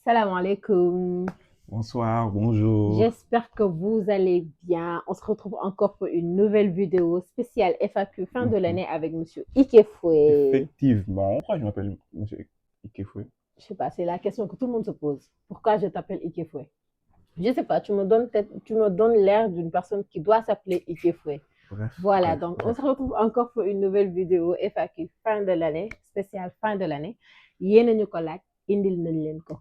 Salam alaikum. Bonsoir, bonjour. J'espère que vous allez bien. On se retrouve encore pour une nouvelle vidéo spéciale FAQ fin de l'année avec Monsieur Ikefoué. Effectivement, pourquoi je m'appelle Monsieur Ikefoué? Je sais pas, c'est la question que tout le monde se pose. Pourquoi je t'appelle Ikefoué? Je sais pas, tu me donnes l'air d'une personne qui doit s'appeler Ikefoué. Bref. Voilà, bref, donc on bref. se retrouve encore pour une nouvelle vidéo FAQ fin de l'année, spéciale fin de l'année. Yéen a ñu ko laaj, indil nañ leen ko.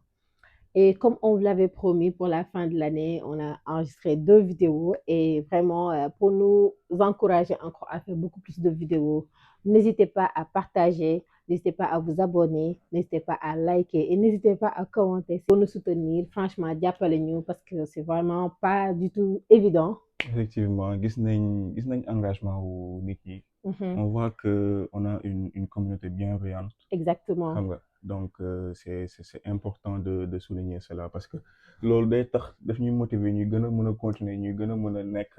Et comme on vous l'avait promis pour la fin de l'année, on a enregistré 2 vidéos et vraiment pour nous encourager encore à faire beaucoup plus de vidéos, n'hésitez pas à partager, n'hésitez pas à vous abonner, n'hésitez pas à liker et n'hésitez pas à commenter pour nous soutenir. Franchement, jàppale ñu parce que c'est vraiment pas du tout évident. Effectivement, gis nañ engagement wu nit yi. On voit que on a une communauté bienveillante. Exactement. Xam nga donc c'est important de souligner cela parce que loolu day tax daf ñuy motiver ñuy gën a mën a continuer ñuy gën a mën a nekk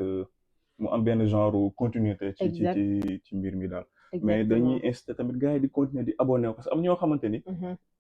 mu am benn genre continuité ci mbir mi daal. mais dañuy inciter tamit gars yi di continuer di abonné parce que am ñoo xamante ni.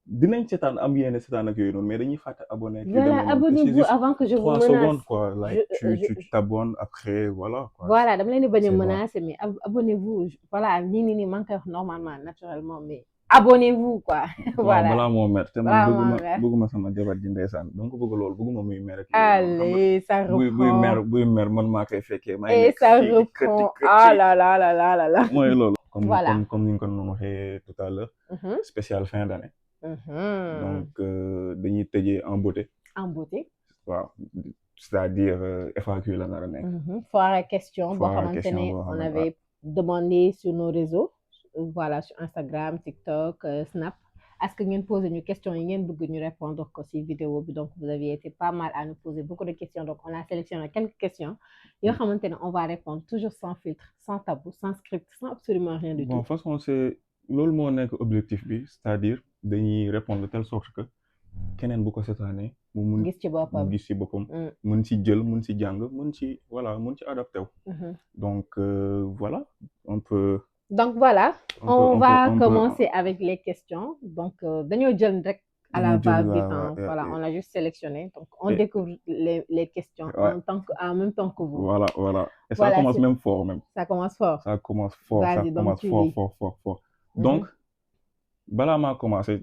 dinañ seetaan am yenn seetaan ak yooyu noonu mais dañuy fàtte abonné. Voilà, abonnez-vous avant que je vous menace. 3 secondes quoi, like tu t'abonnes après voilà quoi. Voilà, dama leen di bañ a menacer mais abonnez-vous. Voilà, nii maa ngi koy wax normalement naturellement mais abonnez-vous quoi. Voilà balaa moo mer te man bëgguma sama jabar ji ndeysaan donc bëgg loolu bëgguma muy mer ak allez ça reprend buy mer man maa koy fekkee maa et ça reprend ah là là là là là là mooy loolu voilà comme ni nga ko doon waxee tout à l'heure spécial fin d'année donc dañuy tëjee en beauté waaw c'est-à-dire FAQ la nar a nekk foire à question boo xamante ne on avait demandé sur nos réseaux voilà sur Instagram TikTok Snap est-ce que ngeen posé ñu questions yi ngeen bëgg ñu répondre ko ci vidéo bi donc vous avez été pas mal à nous poser beaucoup de questions donc on a sélectionné quelques questions yoo xamante ne on va répondre toujours sans filtre sans tabou sans script sans absolument rien du tout. Bon de toute façon c'est loolu moo nekk objectif bi c'est-à-dire dañuy répondre de telle sorte que keneen bu ko seetaanee mu mun gis ci boppam mun ci jël mun ci jàng mun ci voilà mun ci adapté wu donc voilà on peut donc voilà on va commencer avec les questions donc dañoo jël rek à la va-vite voilà on a juste sélectionné donc on découvre les questions en même temps que vous voilà et ça commence même fort même ça commence fort fort donc balaa maa commencer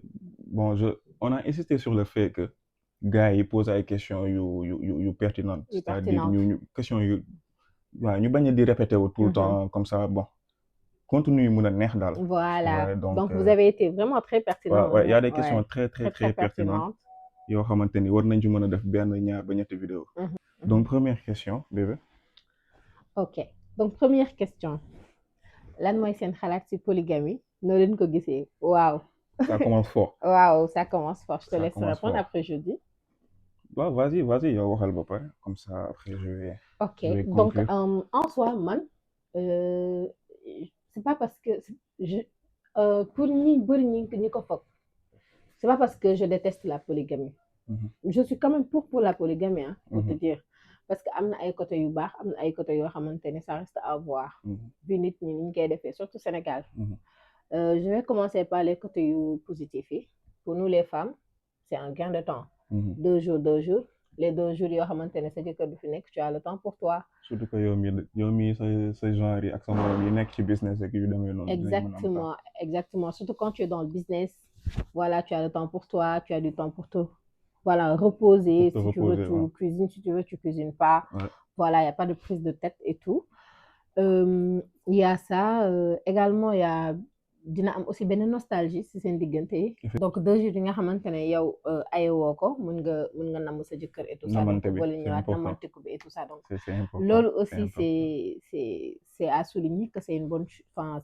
bon on a insisté sur le fait que gars yi posent ay questions yu pertinentes c'est-à-dire ñu questions yu waaw ñu bañ a di répéter wu tout le temps comme ça bon contenu yi mën a neex daal. Voilà donc vous avez été vraiment très pertinent. Ouais, y a des questions très pertinentes yoo xamante ni war nañ ci mën a def benn ñaar ba ñetti vidéo donc première question bébé. ok donc première question lan mooy seen xalaat ci polygamie noo leen ko gisee waaw. ça commence fort. waaw ça commence fort je te laisse répondre après je dis. waaw vas-y yow waxal ba pare comme ça après je vais. ok donc en soi man c'est pas parce que pour ñi bëri ñi ko foog c'est pas parce que je déteste la polygamie je suis quand même pour la polygamie pour te dire parce que am na ay côté yu baax am na ay côté yoo xamante ne ça reste à voir bi nit ñi ñu koy defee surtout Sénégal je vais commencer par les côtés yu positifs yi pour nous les femmes c'est un gain de temps 2 jours les 2 jours yoo xamante ne sa jëkkër du fi nekk tu as le temps pour toi. surtout que yow mi sa genre yi ak sa morom yi nekk ci business ak yu demee noonu. exactement surtout quand tu es dans le business voilà tu as le temps pour toi tu as du temps pour te voilà reposer si tu veux tu cuisines si tu veux tu cuisines pas voilà il y a pas de prise de tête et tout il y a ça également il y a dina am aussi benn nostalgie ci seen diggante yi donc 2 jours yi nga xamante ne yow ayewoo ko mun nga namm sa jëkkër et tout ça donc wala ñëwaat namantiku bi et tout ça donc loolu aussi c'est à souligner que c'est une bonne enfin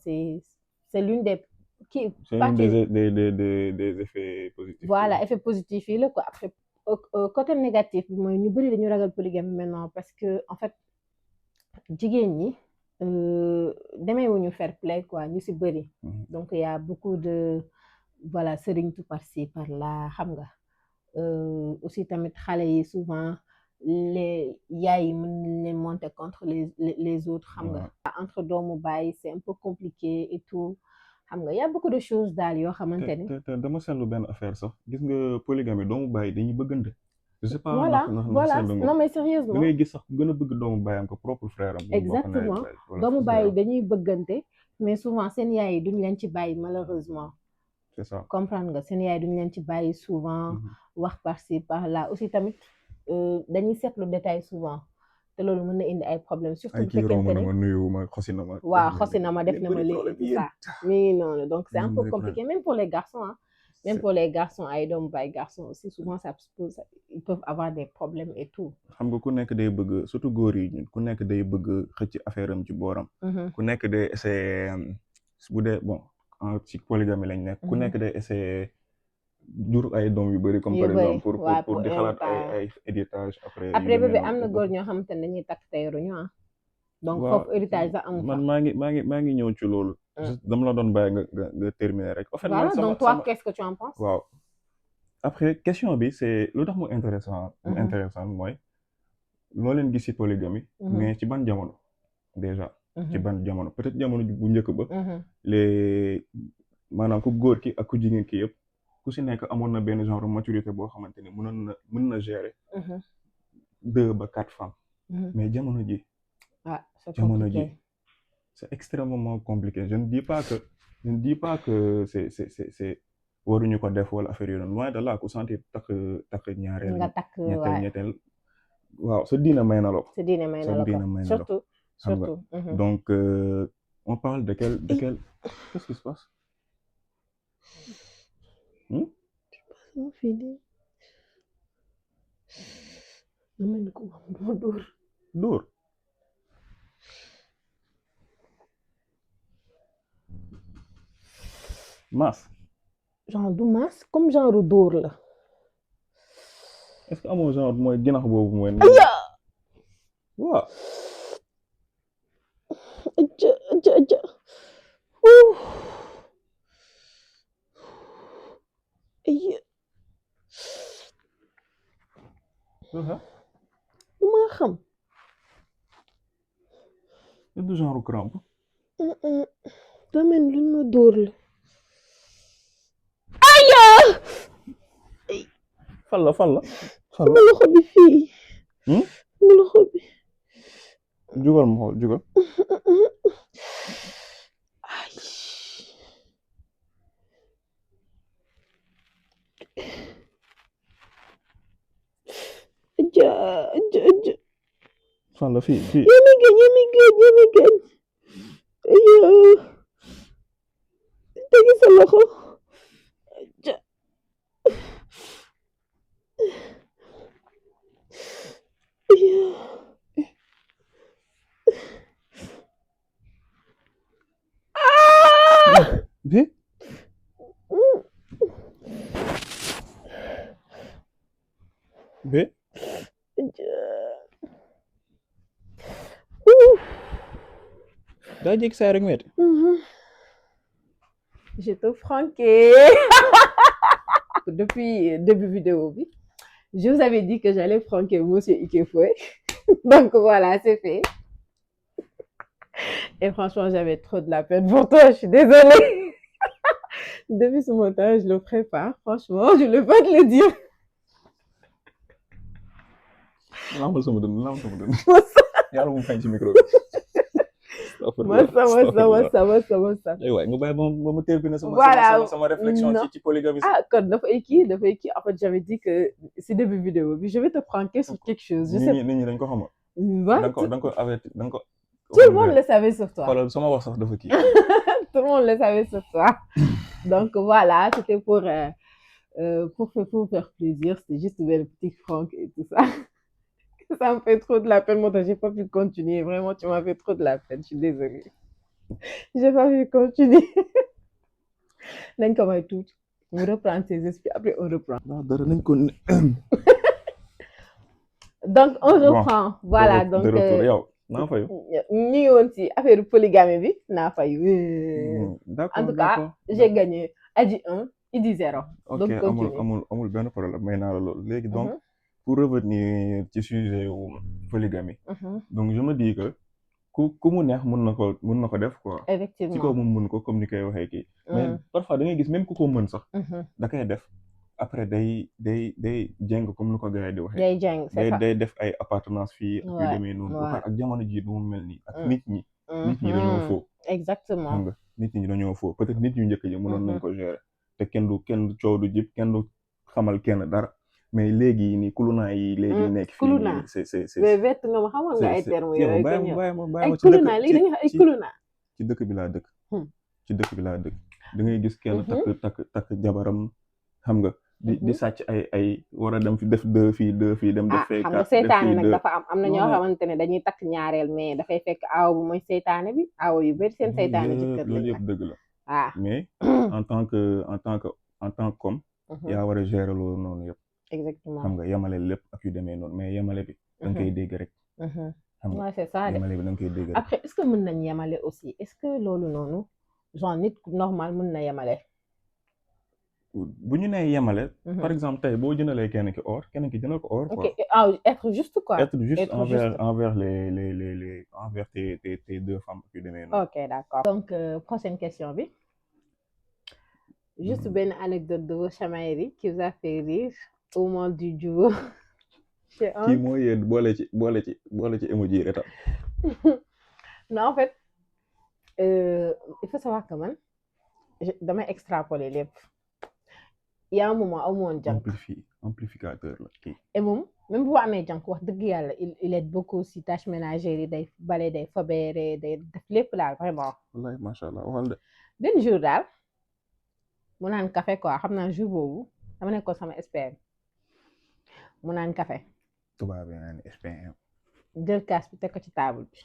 c'est l'une des des effets positifs voilà effet positif yi la quoi après côté négatif bi mooy ñu bëri dañu ragal polygamie maintenant parce que en fait jigéen ñi demee wuñu fair play quoi ñu ci bëri donc il y a beaucoup de voilà sëriñtu par-ci par-là xam nga aussi tamit xale yi souvent les yaay yi mën nañ leen monter contre les autres xam nga entre doomu baay c'est un peu compliqué et tout xam nga y a beaucoup de choses daal yoo xamante ni. te dama seetlu benn affaire sax gis nga polygamie doomu baay dañuy bëggante. je sais pas voilà non mais sérieusement da ngay gis sax gën a bëgg doomu baayam ko propre frère am. exactement doomu baay dañuy bëggante mais souvent seen yaay yi duñ leen ci bàyyi malheureusement. c'est ça comprendre nga seen yaay duñ leen ci bàyyi souvent. wax par ci par là aussi tamit dañuy seetlu détail souvent te loolu mën na indi ay problèmes. surtout bu fekkente ne ma nuyu ma xosi na ma. waaw xosi na ma def na ma léegi ça mais non donc c'est un peu compliqué même pour les garçons hein. Même pour les garçons ay doomu baay garçons aussi souvent ça pose ils peuvent avoir des problèmes et tout. xam nga ku nekk day bëgg surtout góor yi ku nekk day bëgg xëcc affaire am ci booram. ku nekk day essayer bu dee bon ci polygamie lañ nekk. ku nekk day essayer jur ay doom yu bëri. comme par exemple pour di xalaat ay héritage après bébé am na góor ñoo xamante ne dañuy takk teyruñu ah. donc foofu héritage sax amul man maa ngi ñëw ci loolu. dama la doon bàyyi nga terminer rek. en fait voilà donc toi qu'est-ce que tu en penses. waaw après question bi c'est lu tax mu intéressant mooy loo leen gis ci polygamie. mais ci ban jamono déjà. ci ban jamono peut-être jamono bu njëkk ba. les maanaam ku góor ki ak ku jigéen ki yëpp ku ci nekk amoon na benn genre maturité boo xamante ni mën na gérer. 2 ba 4 femmes. mais jamono ji. jamono ji c'est extrêmement compliqué je ne dis pas que c'est waruñu ko def wala affaire yu noonu loin de là ku sentir takk ñaareel ñetteel waaw sa diina may na la ko surtout donc on parle de quel qu'est-ce qui se passe dóor masse genre du masse comme genre dóor la est-ce que amoo genre mooy ginax boobu mooy waaw aja duma xam du genre crampe damen luñ ma dóor la fan la sama loxo bi fii sama loxo bi jugal ma xool jugal aja fan la fii yami gëñ tegi sa loxo bi daa jég saa rek metti je te franqué depuis début vidéo bi je vous avais dit que j'allais franquer monsieur Ikefoué donc voilà c'est fait et franchement j'avais trop de la peine pour toi je suis désolée depuis ce montage je le prépare franchement je ne vais pas te le dire yàlla mu feeñ ci micro masa aywa nga bàyyi ba ma terminer sama réflexion ci polygamie kon dafay kii en fait j'avais dit que si début vidéo bi je vais te pranker sur quelque chose je sais nit ñi dañ ko xamal da nga ko averti da nga ko tout le monde le savait sur toi xoolal sama wax sax dafa kii tout le monde le savait sur toi donc voilà c'était pour faire plaisir c'était juste une petite prank et tout ça ça me fait trop de la peine, moi j'ai pas pu continuer, vraiment tu m'as fait trop de la peine, je suis désolée. J'ai pas pu continuer. Nañ ko may tuuti, on reprend ses esprits, après on reprend. Donc on reprend, voilà donc ñu woon ci affaire polygamie bi naa fay. En tout cas, j'ai gagné. Adji 1, Idi 0. Donc amul benn problème may naa la loolu léegi donc. Pour revenir ci sujet wu polygamie donc je me dis que ku mu neex mun na ko def quoi. effectivement ci kaw moom mun ko comme ni koy waxee kii. mais parfois da ngay gis même ku ko mën sax. da koy def après day jeng comme ni ko gars yi di waxee. day jeng c'est ça day def ay appartenance fii. ak yu demee noonu. ak jamono ji du mu mel nii. ak nit ñi dañoo faux. exactement xam nga nit ñi dañoo faux peut-être nit ñu njëkk ji mënoon nañ ko gérer. te kenn du coow du jib kenn du xamal kenn dara. mais léegi nii kuluna yi léegi nekk fii nii c'est mais vett nga ma xamoon nga ay termes yooyu bàyyi ma ay kuluna léegi dañuy wax ay kuluna ci dëkk bi laa dëkk da ngay gis kenn takk jabaram xam nga di sàcc ay war a dem fi def deux fii dem def fee xam nga seytaane nag dafa am na ñoo xamante ne dañuy takk ñaareel mais dafay fekk aaw bu mooy seytaane bi aaw yu bëri seen seytaane ci kër loolu yëpp dëgg la mais en tant qu'homme yaa war a gérer loolu noonu yëpp exactement xam nga yemale lépp ak yu demee noonu mais yemale bi da nga koy dégg rek xam nga c'est ça yemale bi da nga koy dégg rek après est-ce que mën nañ yemale aussi est-ce que loolu noonu genre nit normal mën na yemale bu ñu nee yemale par exemple tey boo jëndalee kenn ki or kenn ki jëndal ko or quoi être juste quoi être juste envers les envers tes deux femmes ak yu demee noonu ok d'accord donc prochaine question bi juste benn anecdote de vos chamailleries qui vous a fait rire au moment du duo. kii mooy yéen boole ci emoji rek non en fait il faut savoir que man damay extrapoler lépp y a un moment amu woon jànk amplificateur la kii et moom même bu amee jànk wax dëgg yàlla il aide beaucoup si tâches ménagères yi day bale day fobeere day def lépp daal vraiment wallahi macha allah waxal de benn jour daal mu naan café quoi xam naa jour boobu dama nekkoon sama SPM mu naan café tubaab yi naan SPM jël kaas bi teg ko ci table bi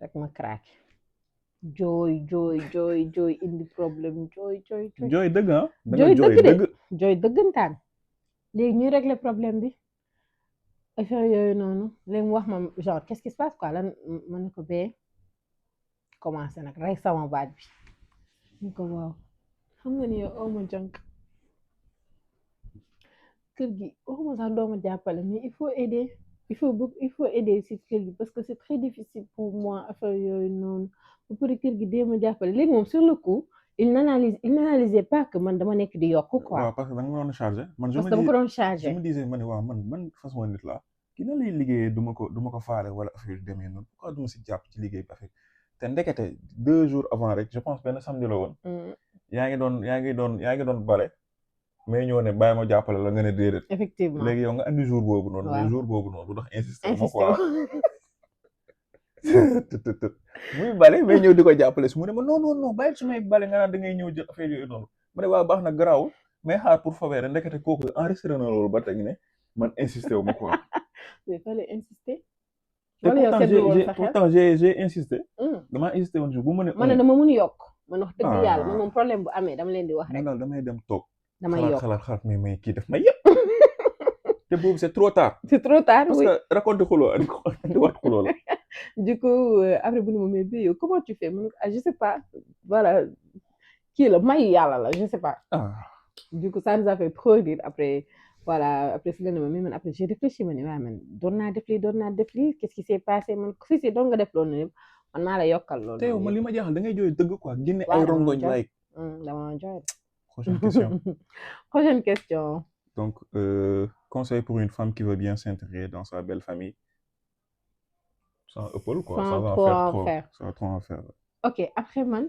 rek ma craqué jooy indi problème jooy dëgg ah jooy dëggantaan léegi ñuy régler problème bi affaire yooyu noonu léegi mu wax ma genre qu'est-ce qui se passe quoi lan ma ne ko bee commencé nag rey sama baat bi ñu ko waaw xam nga ni yow aw ma jànk kër gi waxuma sax dooma jàppale mais il faut aider si kër gi parce que c'est très difficile pour moi affaire yooyu noonu ba pare kër gi dee ma jàppale léegi moom sur le coup il n'analysait pas que man dama nekk di yokk quoi. waaw parce que da nga doon chargé. parce que dama ko doon chargé. je me disais ma ne waaw man façon nit la ki na lay liggéeyee du ma ko faale wala affaire yu demee noonu pourquoi du ma si jàpp ci liggéey bi affaire te ndekete 2 jours avant rek je pense benn samedi la woon. yaa ngi doon bale. mais ñëw ne bàyyi ma jàppale la nga ne déedéet. effectivement léegi yow nga andi jour boobu noonu. mais jour boobu noonu lu tax insister ma quoi. muy bale mais ñëw di ko jàppale su mu ne ma non bàyyi su may bale nga naan da ngay ñëw jël affaire yooyu noonu ma ne waa baax na garaawul mais xaar pour faveur ndekete kooku enregistré na loolu ba teg ne man insisté wu ma quoi. mais fallait insister. pourtant j'ai insisté. damaa insisté woon bu ma ne. man dama mun yokk man wax dëgg yàlla man moom problème bu amee dama leen di wax rek. man daal damay dem toog. damay yokk xalaat mais kii def ma yëpp. te boobu c'est trop tard. c'est trop tard parce que raconter xuloo andi waat xuloo la. du coup après bu ne ma mais bii yow comment tu fais je sais pas voilà kii la mayu yàlla la je sais pas. du coup ça nous a fait trop rire après voilà après si la ne ma mais man après j'ai réfléchi ma ne waaye man doon naa def lii qu'est-ce qui s'est passé man si doon nga def loolu yëpp man maa la yokkal loolu. te yow man li ma jaaxal da ngay jooy dëgg quoi génne ay rongoñ like. dama jooy. Prochaine question. question. Donc, conseil pour une femme qui veut bien s'intégrer dans sa belle famille. Sans épaule, quoi. Sans ça va trop faire en faire. Ça va trop en faire. Ok, après man,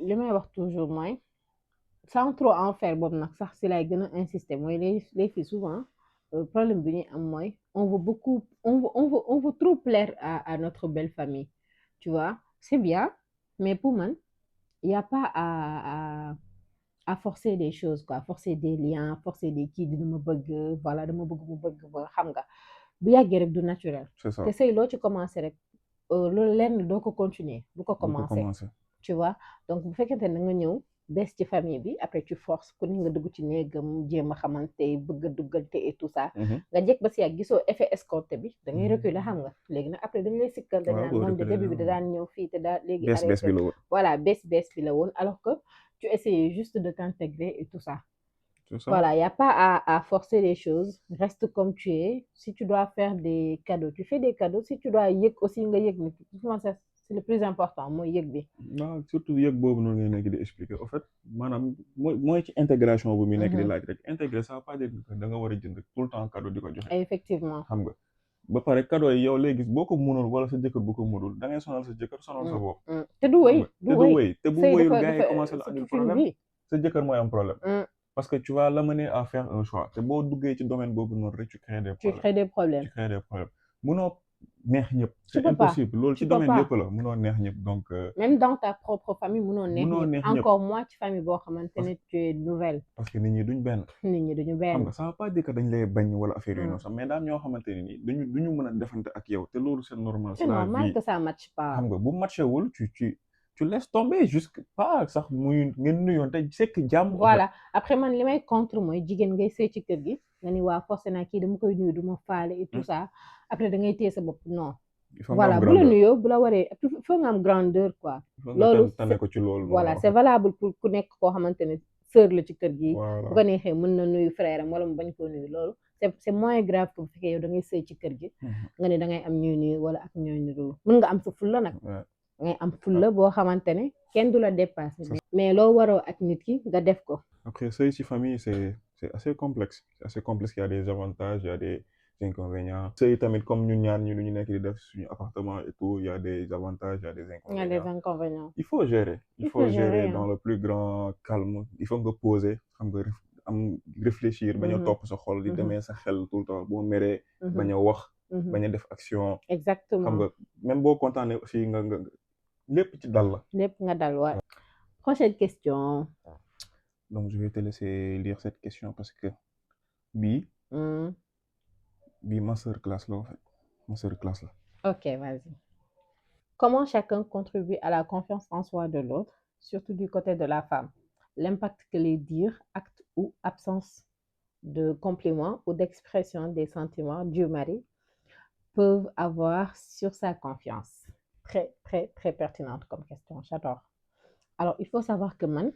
li may wax toujours mooy sans trop en faire boobu nag sax si lay gën a insister mooy les filles souvent problème bi ñuy am mooy on veut trop plaire à notre belle famille. Tu vois, c'est bien, mais pour man, il n'y a pas à forcer des choses quoi, forcer des liens, forcer des kii dina ma bëgg voilà dama bëgg mu bëgg ba xam nga bu yàggee rek du naturel. C'est ça. te sëy loo ci commencé rek loolu lenn doo ko continuer bu ko commencé tu vois donc bu fekkente ne nga ñëw bees ci famille bi après tu forces ku ne nga dugg ci néegam jéem a xamante bëgg a duggante et tout ça nga jekk ba si yàgg gisoo effet escompté bi da ngay reculer xam nga léegi nag après dañu lay sikkal dañ naan moom de début bi da daan ñëw fii te daal léegi bees bi la woon. voilà bees bi la woon alors que tu essayes juste de t'intégrer et tout ça Voilà, il n'y a pas à forcer les choses. Reste comme tu es. Si tu dois faire des cadeaux, tu fais des cadeaux. Si tu dois yëg aussi nga yëg nit c'est le plus important mooy yëg bi. non surtout yëg boobu noonu ngay nekk di expliquer en fait maanaam mooy ci intégration bu muy nekk di laaj rek intégrer ça veut pas dire que da nga war a jënd tout le temps cadeau di ko joxe. Effectivement. xam nga ba pare cadeau yi yow léegi boo ko mënul wala sa jëkkër bu ko mënul da ngay sonal sa jëkkër sonal sa bopp. te du wéy te bu wéyul gars yi commencé la andil problème sa jëkkër mooy am problème. parce que tu vas l'amener à faire un choix te boo duggee ci domaine boobu noonu rek tu crées des problèmes. Munoo neex ñëpp. C'est impossible loolu ci domaine yëpp la munoo neex ñëpp donc. même dans ta propre famille munoo neex ñëpp encore moins ci famille boo xamante ne tu es nouvelle. parce que nit ñi duñ benn. xam nga ça veut pas dire que dañ lay bañ wala affaire yooyu noonu sax mais daam ñoo xamante ne nii duñu mën a defante ak yow te loolu c'est normal. c'est normal que ça matche pas. xam nga bu matché wul tu laisses tomber jusque pas sax muy ngeen nuyoon te sekk jàmm. voilà après man li may contre mooy jigéen ngay sëy ci kër gi nga ni waa forcé naa kii dama koy nuyu du ma faale et tout ça après da ngay téye sa bopp non. voilà bu la nuyoo bu la waree il faut nga am grandeur quoi. loolu tane ko ci loolu. voilà c'est valable pour ku nekk koo xamante ne sœur la ci kër gi. bu ko neexee mën na nuyu frère am wala mu bañ koo nuyu loolu c'est moins grave que bu fekkee yow da ngay sëy ci kër gi. nga ne da ngay am ñuy nuyu wala ak ñooy nuyu mën nga am sa fulla nag. ngay am fulla boo xamante ne kenn du la dépasser. mais loo waroo ak nit ki nga def ko. après sëy ci famille c'est assez complexe. C'est assez complexe, il y a des avantages, il y a des inconvénients. Sëy tamit comme ñun ñaar ñu lu ñu nekk di def suñu appartement et tout, il y a des avantages, il y a des inconvénients. Il y a des inconvénients. Il faut gérer. Il faut gérer dans le plus grand calme. Il faut nga poser, xam nga am réfléchir, bañ a topp sa xol di demee sa xel tout le temps boo meree bañ a wax bañ a def action. Exactement. xam nga même boo kontaanee aussi nga lépp ci dal la. lépp nga dal waaw. Prochaine question. Donc je vais te laisser lire cette question parce que bii masterclass la en fait masterclass la. Ok, vas-y. Comment chacun contribue à la confiance en soi de l'autre, surtout du côté de la femme? L'impact que les dires, actes ou absence de compliments ou d'expression des sentiments du mari peuvent avoir sur sa confiance. Très, très, très pertinente comme question. J'adore. Alors, il faut savoir que man,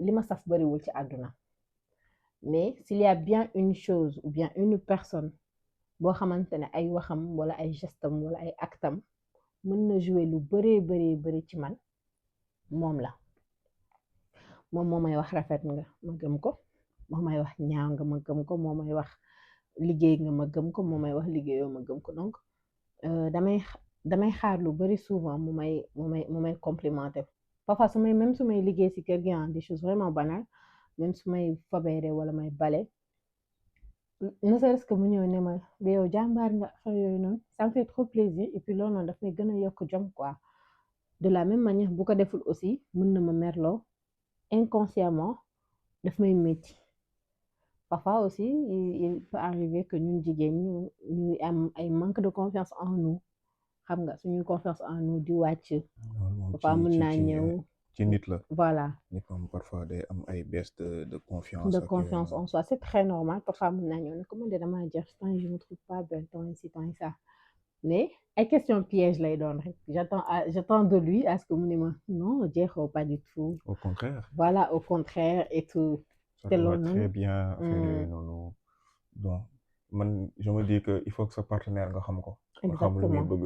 li ma saf bariwul ci àdduna mais s'il y a bien une chose ou bien une personne boo xamante ne ay waxam wala ay gestam wala ay actam mën na jouer lu bari ci man moom la moom moo may wax rafet nga ma gëm ko moo may wax ñaaw nga ma gëm ko moo may wax liggéey nga ma gëm ko moo may wax liggéeyoo ma gëm ko donc damay xaar lu bari souvent mu may complimenter parfois même su may liggéey ci kër gi des choses vraiment banales même su may fobeere wala may bale ne serait-ce que mu ñëw ne ma ba yow jàmbaar nga affaire yooyu noonu ça me fait trop plaisir et puis loolu noonu daf may gën a yokk jom quoi de la même manière bu ko deful aussi mën na ma merloo inconsciemment daf may métti parfois aussi il peut arriver que ñun jigéen ñuy am ay manque de confiance en nous xam nga suñu confiance en nous di wàcc papa mën naa ñëw ci nit la voilà nit moom parfois day am ay baisse de confiance en soi c'est très normal parfois mën naa ñëw ne comment de dama jeex temps je me trouve pas belle temps ici temps ça mais ay question piège lay doon rek j'attends de lui à ce que mu ne ma non jeexoo pas du tout au contraire voilà au contraire et tout ça va très bien noonu donc man je me dis que il faut que sa partenaire nga xam ko nga xam lu muy bëgg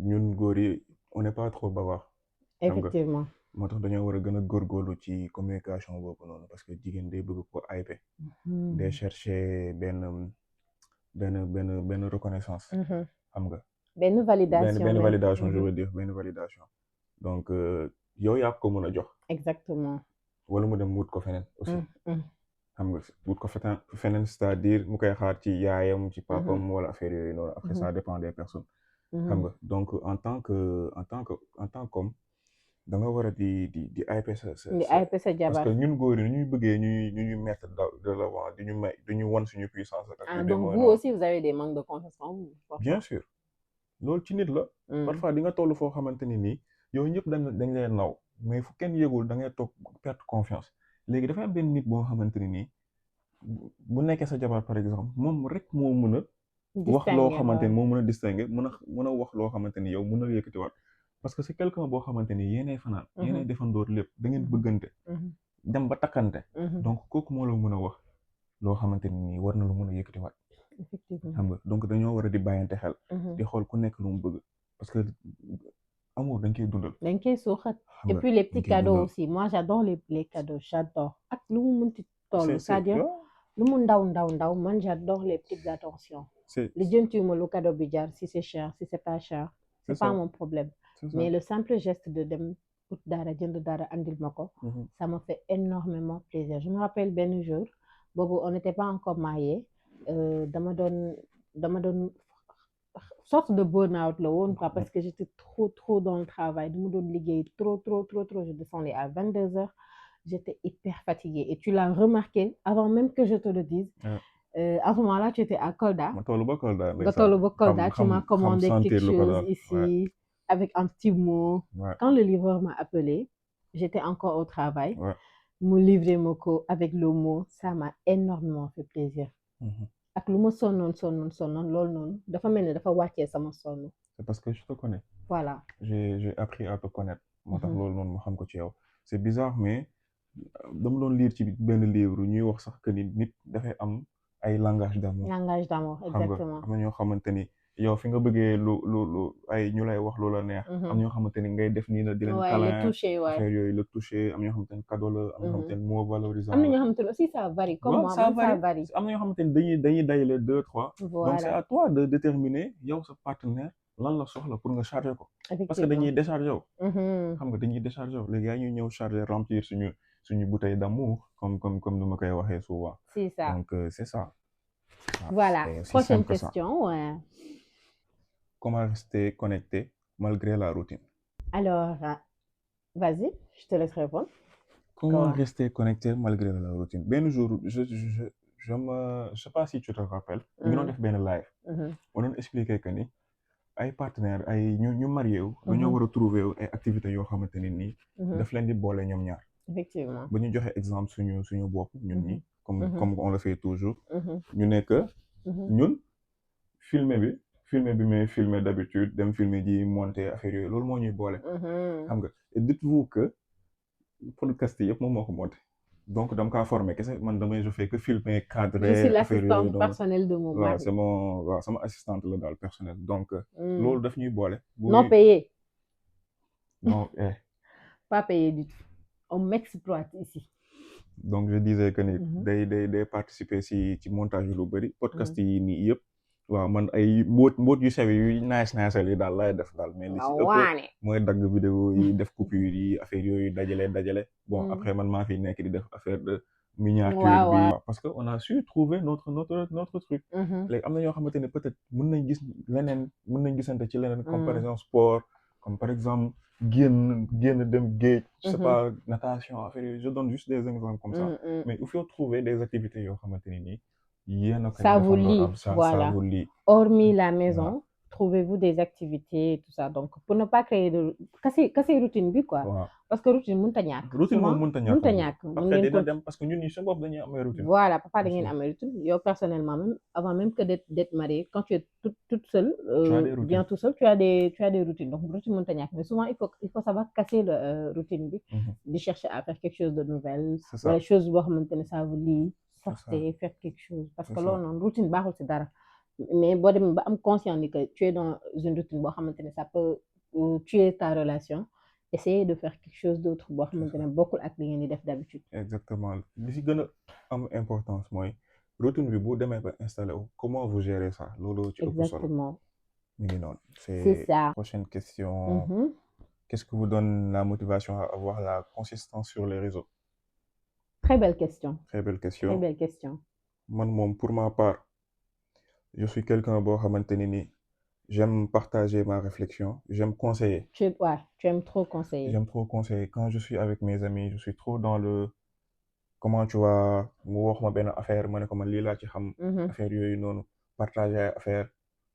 ñun góor yi on n'est pas trop bavard effectivement moo tax dañoo war a gën a góorgóorlu ci communication boobu noonu parce que jigéen day bëgg ko aype day chercher benn reconnaissance xam nga benn validation je veux dire benn validation donc yow yaa ko mën a jox exactement wala mu dem wut ko feneen aussi xam nga wut ko feneen c'est-à-dire mu koy xaar ci yaayam ci papam wala affaire yooyu noonu après ça dépend des personnes xam nga donc en tant qu'homme da nga war a di aype sa jabar parce que ñun góor yi ñuy bëggee ñuy mettre de l'avant di ñu wan suñu puissance donc vous aussi vous avez des manques de confiance en vous bien sûr loolu ci nit la parfois di nga toll foo xamante ni nii yow ñëpp dañ leen naw mais fu kenn yëgul da ngay toog perte confiance léegi dafa am benn nit boo xamante ni nii bu nekkee sa jabar par exemple moom rek moo mën a wax loo xamante ni moo mën a distinguer mën a wax loo xamante ni yow mën a yëkkatiwaat parce que c'est quelqu'un boo xamante ni yéenay fanaan yéenay defandoor lépp da ngeen bëggante dem ba takkante donc kooku moo la mën a wax loo xamante ni nii war na lu mën a yëkkatiwaat effectivement xam nga donc dañoo war a di bàyyante xel di xool ku nekk lu mu bëgg parce que amour dañ koy dundal dañ koy suuxat et puis les petits cadeaux aussi moi j'adore les cadeaux j'adore ak lu mu mënti toll c'est-à-dire lu mu ndaw man j'adore les petites attentions li jëntiwuma lu cadeau bi jar si c'est cher si c'est pas cher c'est pas mon problème mais le simple geste de dem ut dara jënd dara andil ma ko ça me fait énormément plaisir je me rappelle benn jour boobu on n'était pas encore mariés dama doon sorte de burn-out la woon quoi parce que j'étais trop dans le travail dama doon liggéey trop je descendais à 22h j'étais hyper fatiguée et tu l'as remarqué avant même que je te le dise à ce moment-là tu étais à Kolda nga tollu ba Kolda tu m'as commandé quelque chose ici avec un petit mot quand le livreur m'a appelé j'étais encore au travail mu livré ma ko avec le mot ça m'a énormément fait plaisir ak lu ma sonnoon loolu noonu dafa mel ni dafa wàccee sama sonn. c'est parce que je te connais. voilà j'ai appris à te connaître. moo tax loolu noonu ma xam ko ci yow. c'est bizarre mais dama doon lire ci benn livre ñuy wax sax que ni nit dafay am ay langage d'amour. langage d'amour exactement. xam nga am na ñoo xamante ni yow fi nga bëggee lu ay ñu lay wax lu la neex. am ñoo xamante ni ngay def nii la di leen câlin affaire yooyu le toucher am ñoo xamante ni cadeau la am ñoo xamante ni mot valorisant am na ñoo xamante ni aussi ça varie comme moi ça varie am na ñoo xamante ni dañuy dajale 2 3 donc c'est à toi de déterminer yow sa partenaire lan la soxla pour nga charger ko parce que dañuy décharger wu xam nga dañuy décharger wu léegi yaa ñuy ñëw charger remplir suñu bouteille d'amour comme ni ma koy waxee souvent c'est ça donc c'est ça. Voilà, prochaine question. Comment rester connecté malgré la routine? Alors, vas-y, je te laisse répondre. Comment rester connecté malgré la routine? Ben jour, je sais pas si tu te rappelles, ñu doon def benn live. On doon expliquer que ni ay partenaires ay ñu marié wu dañoo war a trouver ay activités yoo xamante ni nii daf leen di boole ñoom ñaar. Effectivement. ba ñu joxe exemple suñu bopp ñun ñi comme on le fait toujours. ñu nekk ñun filmer bi mais filmer d'habitude dem filmer ji monter affaire yooyu loolu moo ñuy boole. xam nga et dites-vous que podcast yi yëpp moom moo ko monté donc dama kaa formé kese man je fais que filmer cadrer. je suis l'assistante personnelle de mon mari. waaw sama assistante la daal personnelle donc. loolu daf ñuy boole. non payé. non pas payé du tout on m'exploite ici. donc je disais que ni day participer ci montage yu lu bëri podcast yi nii yëpp waaw man ay mbóot yu sew yu nice yi daal laay def daal mais li ci ëpp mooy dagg vidéo yi def coupure yi affaire yooyu dajale bon après man maa fi nekk di def affaire de miniature bi parce que on a su trouver notre truc léegi am na ñoo xamante ne peut-être mën nañ gis leneen mën nañ gisante ci leneen comme par exemple sport comme par exemple génn dem géej je sais pas natation affaire yooyu je donne juste des exemples comme ça mais il faut trouver des activités yoo xamante ni nii ça vous lie voilà hormis la maison trouvez-vous des activités et tout ça donc pour ne pas créer de casser routine bi quoi parce que routine mënut a ñàkk routine moom mënut a ñàkk après dina dem parce que ñun ñi suñu bopp dañuy amee routine voilà papa da ngeen amee routine yow personnellement même avant même que d'être marié quand tu es toute seule bien tout seul tu as des routines donc routine mënut a ñàkk mais souvent il faut savoir casser le routine bi de chercher à faire quelque chose de nouvelle wala chose boo xamante ne ça vous lie sortez faire quelque chose parce que loolu noonu routine baaxul ci dara mais boo demee ba am conscient ni que tu es dans une routine boo xamante ne ça peut tuer ta relation essayer de faire quelque chose d'autre boo xamante ne bokkul ak li ngeen di def d'habitude. exactement li ci gën a am importance mooy routine bi bu demee ba installé wu comment vous gérez ça loolu ci ëpp solo. exactement mi ngi noonu. c'est ça. Prochaine question. Qu'est-ce qui vous donne la motivation à avoir la consistance sur les réseaux? Très belle question. Très belle question. Très belle question. Man moom pour ma part je suis quelqu'un boo xamante ni nii j'aime partager ma réflexion j'aime conseiller. tu aimes trop conseiller. J'aime trop conseiller quand je suis avec mes amis je suis trop dans le comment tu vois mu wax ma benn affaire ma ne ko man lii laa ci xam. affaire yooyu noonu partager affaire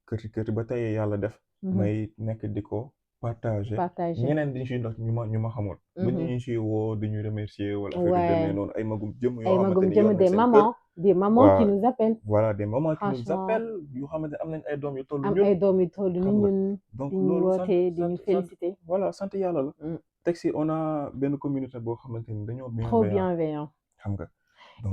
kër ba tey yàlla def. may nekk di ko partager partager ñeneen dañ ciy ndox ñu ma xamul ba ñu ciy woo di ñu remercier wala affaire yu demee noonu ay magum jëm yoo xamante ni yor nañ seen kër des mamans qui nous appellent voilà des mamans qui nous franchement appellent yoo xamante am nañ ay doom yu toll am ñun ay doom yu toll ni ñun donc di ñu loolu woote di ñu féliciter voilà sant yàlla la teg si on a benn communauté boo xamante ni dañoo trop bienveillant xam nga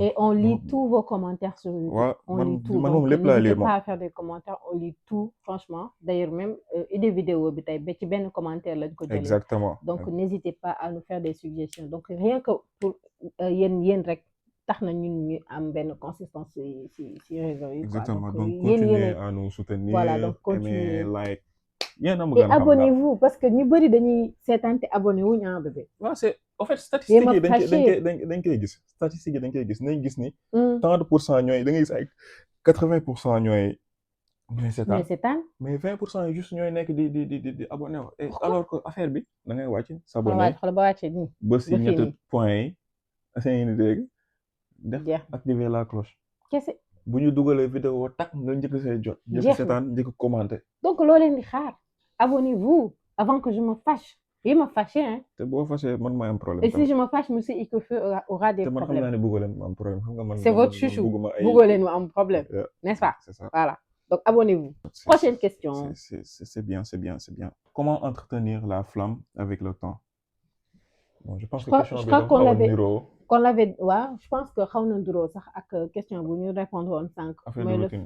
et on lit tous vos commentaires sur YouTube. Ouais, on lit tout. Man, donc n'hésitez pas à faire des commentaires. On lit tout, franchement. D'ailleurs, même idée vidéo, il y a commentaire là. Exactement. Donc, n'hésitez pas à nous faire des suggestions. Donc, rien que pour yen rek tax na ñun ñu am benn consistance ci réseau yi. Exactement. Donc, continuez à nous soutenir. Voilà, donc continuez. Aimer, like. Et abonnez-vous parce que ñu bari dañuy sétane té abonné wu ñaan bébé. Ouais, c'est en fait statistique yi dañ koy gis statistique yi dañ koy gis nañ gis ni tant de pourcent ñooy da ngay gis ay 80% ñooy sétane mais 20% yi juste ñooy nekk di abonné wu et alors que affaire bi da ngay wàcc s'abonner xol ba wàcc ni ba si ñetti point yi aseen ni dégg def activer la cloche kessé bu ñu dugalee vidéo tak nga njëkk say jot njëkk sétane njëkk commenter donc loo leen di xaar abonnez-vous avant que je me fâche. Il m'a fâché, hein. C'est bon, fâché, man ma un problème. Et si je me fâche, monsieur Ikofe aura des problèmes. C'est votre chouchou. Bougolen a un problème, n'est-ce pas? C'est ça. Voilà. Donc abonnez-vous. Prochaine question. C'est bien. Comment entretenir la flamme avec le temps? Bon, je pense je crois qu'on l'avait, ouais, je pense que xawna nduro sax ak question bu ñu répondre woon sank.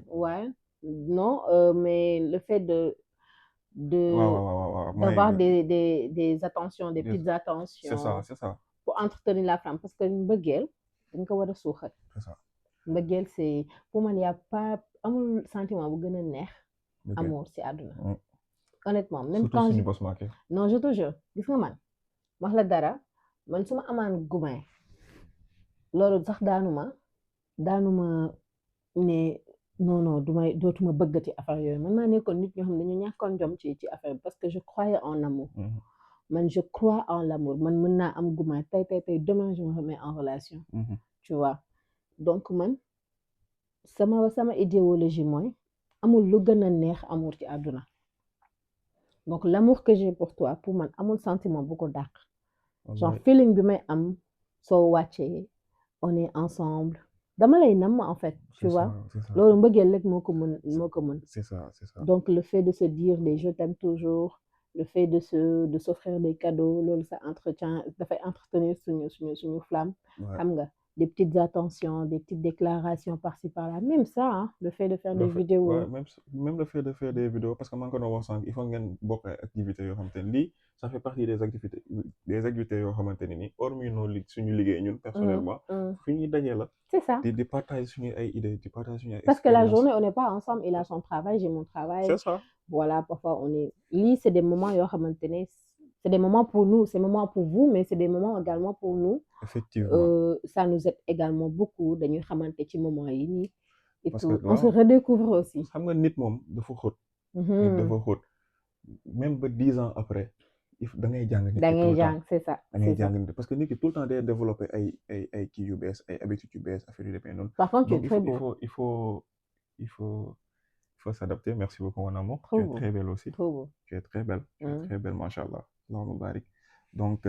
Ouais. Non, mais le fait d'avoir des attentions, des petites attentions. C'est ça. Pour entretenir la flamme. Parce que mbëggeel dañ ko war a suuxat. C'est ça. Mbëggeel c'est pour man y a pas amul sentiment bu gën a neex. Amour ci àdduna. Honnêtement même surtout quand suñu boss marqué. Non, je te jure gis nga man wax la dara man su ma amaan goumin loolu sax daanuma ne non dootuma bëggati affaire yooyu man maa nekkoon nit ñoo xam ne dañu ñàkkoon jom ci affaire bi parce que je croyais en amour. Man je crois en l'amour man mën naa am goumin tey demain je me remets en relation. Tu vois donc man sama idéologie mooy amul lu gën a neex amour ci àdduna donc l'amour que j'ai pour toi pour man amul sentiment bu ko dàq genre feeling bi may am soo wàccee on est ensemble dama lay nam en fait tu vois loolu mbëggeel rek moo ko mën c'est ça donc le fait de se dire les je t'aime toujours le fait de s'offrir des cadeaux loolu ça dafay entretenir suñu flamme xam nga des petites attentions des petites déclarations par-ci par-là même ça hein, le fait de faire des vidéos même le fait de faire des vidéos parce que man ko doon wax sànq il faut ngeen bokk ay activités yoo xamante ne lii ça fait partie des activités yoo xamante ne ni hormis suñu liggéey ñun personnellement fi ñuy dajee la c'est ça di partager suñu ay idées di partager suñu ay parce que la journée on n'est pas ensemble il a son travail j'ai mon travail c'est ça voilà parfois on est lii c'est des moments yoo xamante ne c'est des moments pour nous c'est des moments pour vous mais c'est des moments également pour nous effectivement ça nous aide également beaucoup dañuy xamante ci moment yi nii et tout on se redécouvre aussi xam nga nit moom dafa xóot nit dafa xóot même ba 10 ans après da ngay jàng nit da ngay jàng c'est ça da ngay jàng nit parce que nit ki tout le temps day développer ay kii yu bees ay habitudes yu bees affaire yu demee noonu par contre tu es très beau il faut s'adapter merci beaucoup mon amour tu es très belle aussi tu es très belle machallah Allahumma barik donc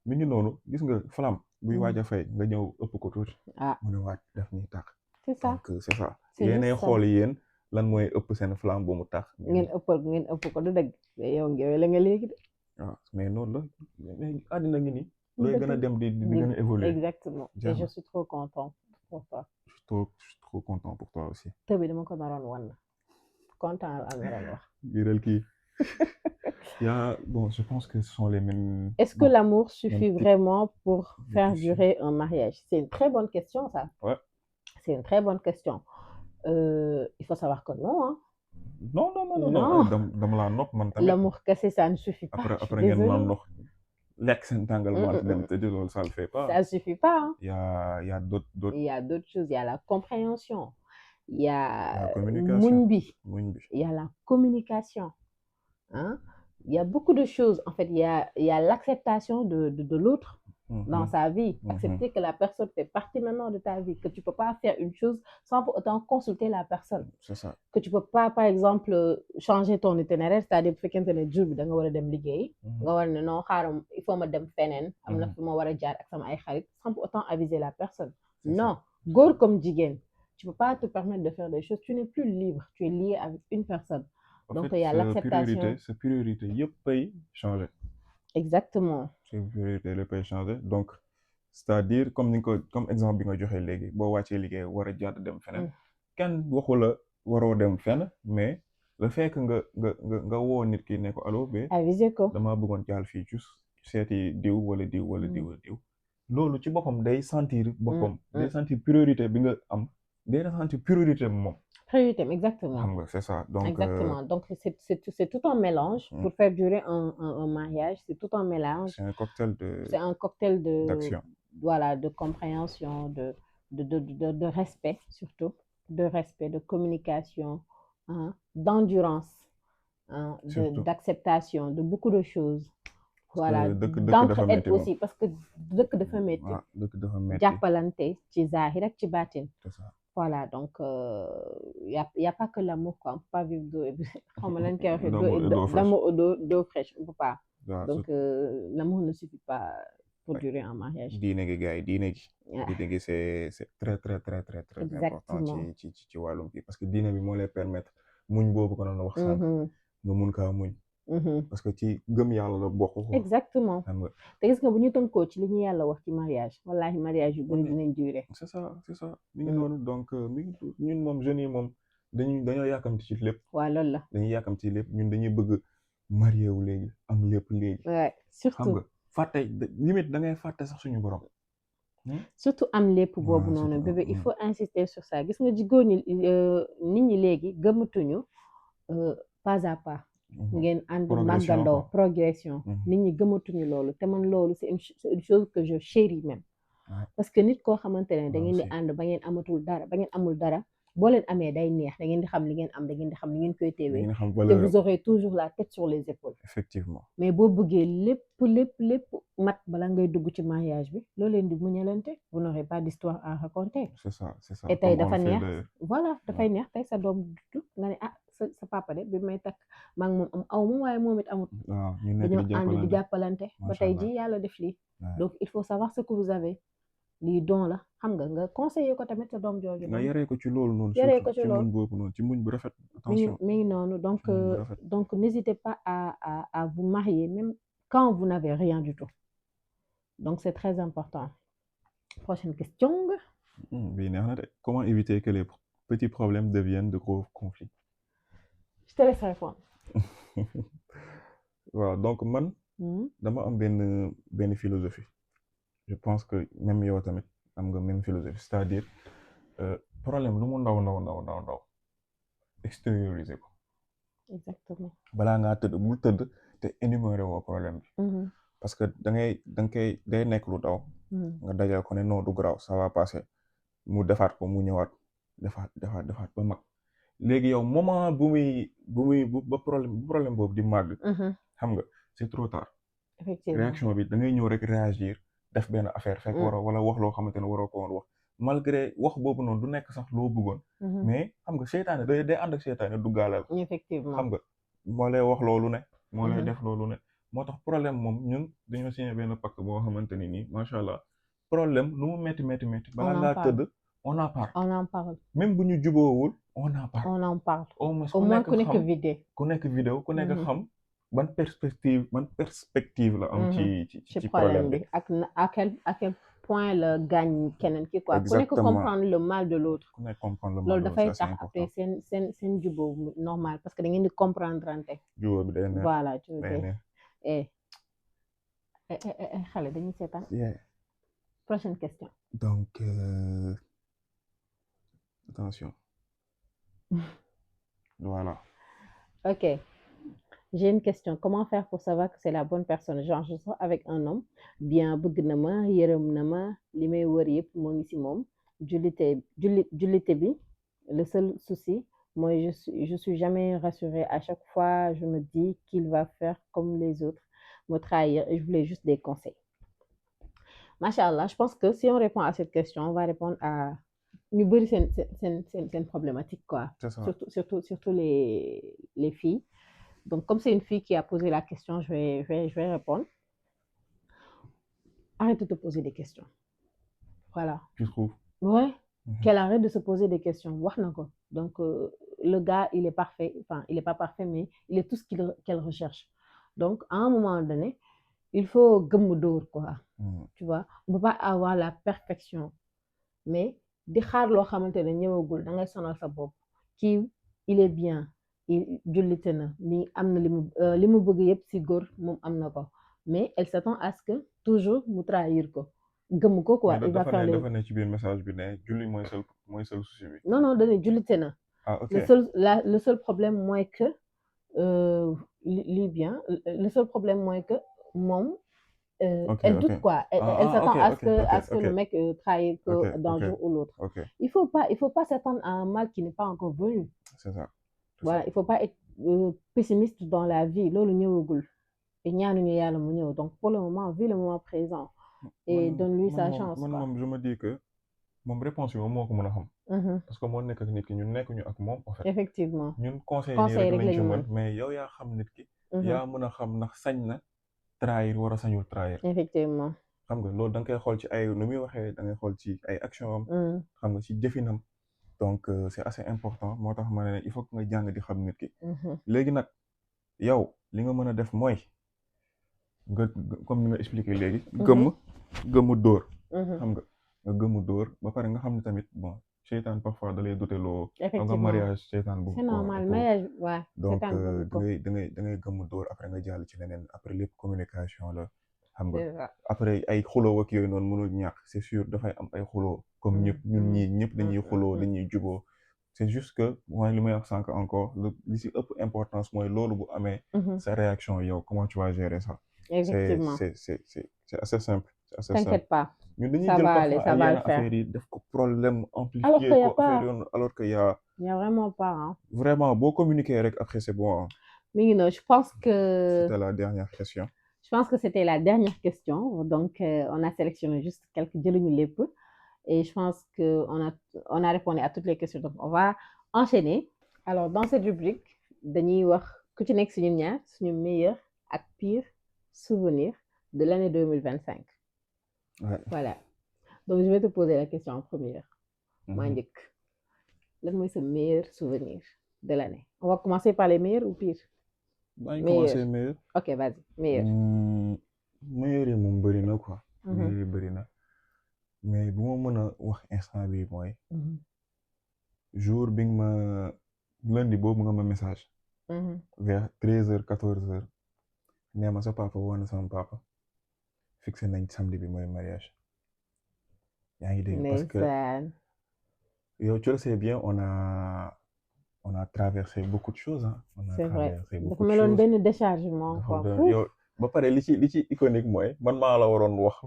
mi ngi noonu gis nga flamme buy waaj a fay nga ñëw ëpp ko tuuti mu ne waat def ni tàkk c'est ça donc c'est ça yéenay xool yéen lan mooy ëpp seen flamme bu mu tax ngeen ëpp ko du dëgg yow ngeen la nga léegi de waaw mais noonu la mais àddina ngi nii looy gën a dem di gën a évoluer exactement et je suis trop content pour toi je suis trop content pour toi aussi te bi dama ko naroon wan content am naroon wax biiral kii bon je pense que ce sont les mêmes est-ce que l'amour suffit vraiment pour faire durer un mariage c'est une très bonne question ça ouais c'est une très bonne question il faut savoir que non hein non dama laa nopp man tamit l'amour cassé ça ne suffit pas après ngeen naan ndox lekk seen tàngal wante dem te di loolu ça le fait pas ça suffit pas hein il y a d'autres choses il y a la compréhension il y a muñ bi il y a la communication hein il y a beaucoup de choses en fait il y a l'acceptation de l'autre dans sa vie. Accepter que la personne fait partie maintenant de ta vie, que tu peux pas faire une chose sans pour autant consulter la personne. C'est ça. Que tu peux pas, par exemple, changer ton itinéraire, c'est-à-dire bu fekkente ne jour bi da nga war a dem liggéey. nga war ne non xaaral il faut ma dem feneen. am na fu ma war a jaar ak sama ay xarit sans pour autant aviser la personne. Non, góor comme jigéen, tu peux pas te permettre de faire des choses. Tu n'es plus libre. Tu es lié avec une personne. Donc il y a l'acceptation. Sa priorité yëpp pay changer. Exactement. Sa priorité lépp pay changer donc c'est-à-dire comme ni ko comme exemple bi nga joxe léegi boo wàccee liggéey war a jàdd dem feneen. kenn waxu la waroo dem fenn mais le fait que nga woo nit ki ne ko allo ba. aviser ko damaa bëggoon jàll fii juste seeti diw wala diw wala diw wala diw. loolu ci boppam day sentir boppam. day sentir priorité bi nga am day sentir priorité moom. Priorité, exactement. xam nga c'est ça donc. Exactement donc c'est tout un mélange. pour faire durer un mariage c'est tout un mélange. c'est un cocktail de. c'est un cocktail de. d'action. Voilà, de compréhension, de respect surtout, de respect, de communication, hein, d'endurance, hein, d'acceptation, de beaucoup de choses. Voilà, d'entraide aussi, parce que dëkk dafa metti. dëkk dafa metti. jàppalante ci zahir ak ci baatin. C'est ça. Voilà, donc y a pas que l'amour quoi, on peut pas vivre d'eau fraîche, on peut pas. Donc l'amour ne suffit pas pour durer un mariage. diine gi gars yi diine gi c'est très très très très très important ci wàllum kii parce que diine bi moo lay permettre muñ boobu ko noonu wax sànq nga mun kaa muñ parce que ci gëm yàlla la bokk. exactement te gis nga bu ñu tënkoo ci li ñu yàlla wax ci mariage wallahi mariage yu bëri dinañ durer. c'est ça mi ngi noonu donc ñun moom jeunes yi moom dañoo yàkkamti ci lépp. waaw loolu la dañuy yàkkamti ci lépp ñun dañuy bëgg marié wu léegi am lépp léegi. surtout xam nga fàtte limite da ngay fàtte sax suñu borom. surtout am lépp boobu noonu bébé il faut insister sur ça gis nga jigóon ñi nit ñi léegi gëmatuñu pas à pas. ngeen ànd màggandoo progression. nit ñi gëmatuñu loolu te man loolu c'est une chose que je chéris même. parce que nit koo xamante ne da ngeen di ànd ba ngeen amatul dara ba ngeen amul dara boo leen amee day neex da ngeen di xam li ngeen am da ngeen di xam li ngeen koy teewee. te vous aurez toujours la tête sur les épaules. effectivement mais boo bëggee lépp mat bala ngay dugg ci mariage bi loo leen di muñalante vous n'aurez pas d'histoire à raconter. c'est ça et tey dafa neex voilà dafay neex tey sa doom du nga ne sa papa de bi may takk maa ngi moom am aw moom waaye moom it amut. dañoo ànd di jàppalante ba tey ji yàlla def lii. donc il faut savoir ce que vous avez. lii don la xam nga conseiller ko tamit sa doom jooju. nga yaree ko ci loolu noonu. yaree ko ci loolu ci muñ boobu noonu ci muñ bu rafet. attention mi ngi noonu donc n'hésitez pas à vous marier même quand vous n'avez rien du tout donc c'est très important. Prochaine question. Bii neex na de comment éviter que les petits problèmes deviennent de gros conflits. Je te laisse répondre. waaw donc man. dama am benn philosophie. je pense que même yow tamit am nga même philosophie c'est-à-dire problème lu mu ndaw extérioriser ko. exactement. balaa ngaa tëdd bul tëdd te énumérer woo problème bi. parce que day nekk lu daw. nga dajal ko ne non du grave ça va passer mu defaat ko mu ñëwaat defaat ba mag léegi yow moment ba problème boobu di màgg. xam nga c'est trop tard. effectivement réaction bi da ngay ñëw rek réagir. def benn affaire fekk wala wax loo xamante ne waroo ko woon wax malgré wax boobu noonu du nekk sax loo bëggoon. mais xam nga seytaane day ànd ak seytaane duggaaleel. effectivement xam nga moo lay wax loolu ne. moo lay def loolu ne. moo tax problème moom ñun dañoo signé benn pacte boo xamante ni nii macha allah problème lu mu métti. balaa ngaa tëdd on en parle. même bu ñu juboowul on en parle. au moins ku nekk vidéo ku nekk xam. ban perspective la am ci problème bi ak à quel point la gaañ keneen ki quoi. ku nekk comprendre le mal de l'autre. loolu dafay tax après seen jubóo normal parce que da ngeen di comprendre ante. jubóo bi day neex voilà xale dañuy seetaan. prochaine question. donc attention. voilà. ok. J'ai une question. Comment faire pour savoir que c'est la bonne personne? Genre, je sors avec un homme, bien bëgg na ma, yërëm na ma, li may wër yëpp moo ngi ci moom. Jullite bi, le seul souci, moi je suis jamais rassurée. À chaque fois, je me dis qu'il va faire comme les autres, me trahir. Et je voulais juste des conseils. Machallah, je pense que si on répond à cette question, on va répondre à ñu bëri seen problématique quoi. C'est ça. Surtout les filles. Donc comme c'est une fille qui a posé la question, je vais répondre. Arrête de te poser des questions. Voilà. Tu trouves? Ouais. Qu'elle arrête de se poser des questions. Wax na ko. Donc le gars, il est parfait. Enfin, il est pas parfait, mais il est tout ce qu'elle recherche. Donc à un moment donné, il faut gëmm dóor quoi. Tu vois, on peut pas avoir la perfection, mais di xaar loo xamante ne ñëwagul da ngay sonal sa bopp. Kii il est bien, il jullite na, mi am na li mu bëgg yëpp si góor moom am na ko, mais elle s'attend à ce que toujours mu trahir ko. Gëmm ko quoi, il va faire les. dafa ne ci biir message bi ne julli mooy seul souci bi. Non dañuy jullite na. Ah ok. Le seul problème mooy que lii bien le seul problème mooy que moom. Elle doute quoi. Elle s'attend à ce que le mec trahisse d'un jour ou l'autre. Il faut pas s'attendre à un mal qui n'est pas encore venu. C'est ça. Voilà, il faut pas être pessimiste dans la vie. Loolu ñëwagul. Et ñaanuñu yàlla mu ñëw. Donc pour le moment, vis le moment présent et donne-lui sa chance. Man je me dis que moom réponse yi moom moo ko mën a xam. Parce que moo nekk ak nit ki ñun nekkuñu ak moom en fait. Effectivement. ñun conseil nii rek lañ ci mën mais yow yaa xam nit ki. yaa mën a xam ndax sañ na trahir war a sañul trahir. Effectivement. xam nga loolu da nga koy xool ci ay nu muy waxee da ngay xool ci ay action am. xam nga ci jëfinam. Donc c'est assez important moo tax ma ne il faut que nga jàng di xam nit ki. léegi nag yow li nga mën a def mooy nga comme ni nga expliqué léegi. gëmm dóor. xam nga gëmm dóor ba pare nga xam ne tamit bon seytaan parfois da lay duteloo. effectivement nga mariage seytaan bu. c'est normal mariage waaw. donc da ngay gëmm dóor après nga jàll ci leneen après lépp communication la. xam nga après ay xuloo ak yooyu noonu mënul ñàkk c'est sûr dafay am ay xuloo comme ñëpp ñun ñii ñëpp dañuy xuloo dañuy juboo c'est juste que mooy li may wax sànq encore li si ëpp importance mooy loolu bu amee sa réaction yow comment tu vas gérer ça. Effectivement. C'est assez simple. T'inquiète pas. ñun dañuy jël parfois ay yenn affaires yi def ko problème amplifié ko affaire yoon alors que y a vraiment pas hein. Vraiment boo communiquer rek après c'est bon. Mais you know, je pense que c'était la dernière question. Je pense que c'était la dernière question. Donc, on a sélectionné juste quelques lépp. Et je pense qu'on a répondu à toutes les questions. Donc, on va enchaîner. Alors, dans cette rubrique, dañuy wax ku ci nekk suñu ñaar suñu meilleur ak pire souvenir de l'année 2025. Ouais. Voilà. Donc, je vais te poser la question en première. Maa njëkk. Lan mooy sa meilleur souvenir de l'année? On va commencer par les meilleurs ou pires? Meilleur. Ok, vas-y. Meilleur. Meilleur yi moom bëri na quoi. Meilleur yi bëri na. Mais bu ma mën a wax instant bi mooy. jour bi nga ma lundi boobu nga ma message. vers 13h 14h. nee ma sa papa woo na sama papa. fixé nañ samedi bi mooy mariage. yaa ngi dégg parce que yow tu le sais bien on a traversé beaucoup de choses hein. C'est vrai dafa meloon benn déchargement quoi. yow ba pare li ci iconique mooy man maa la waroon wax.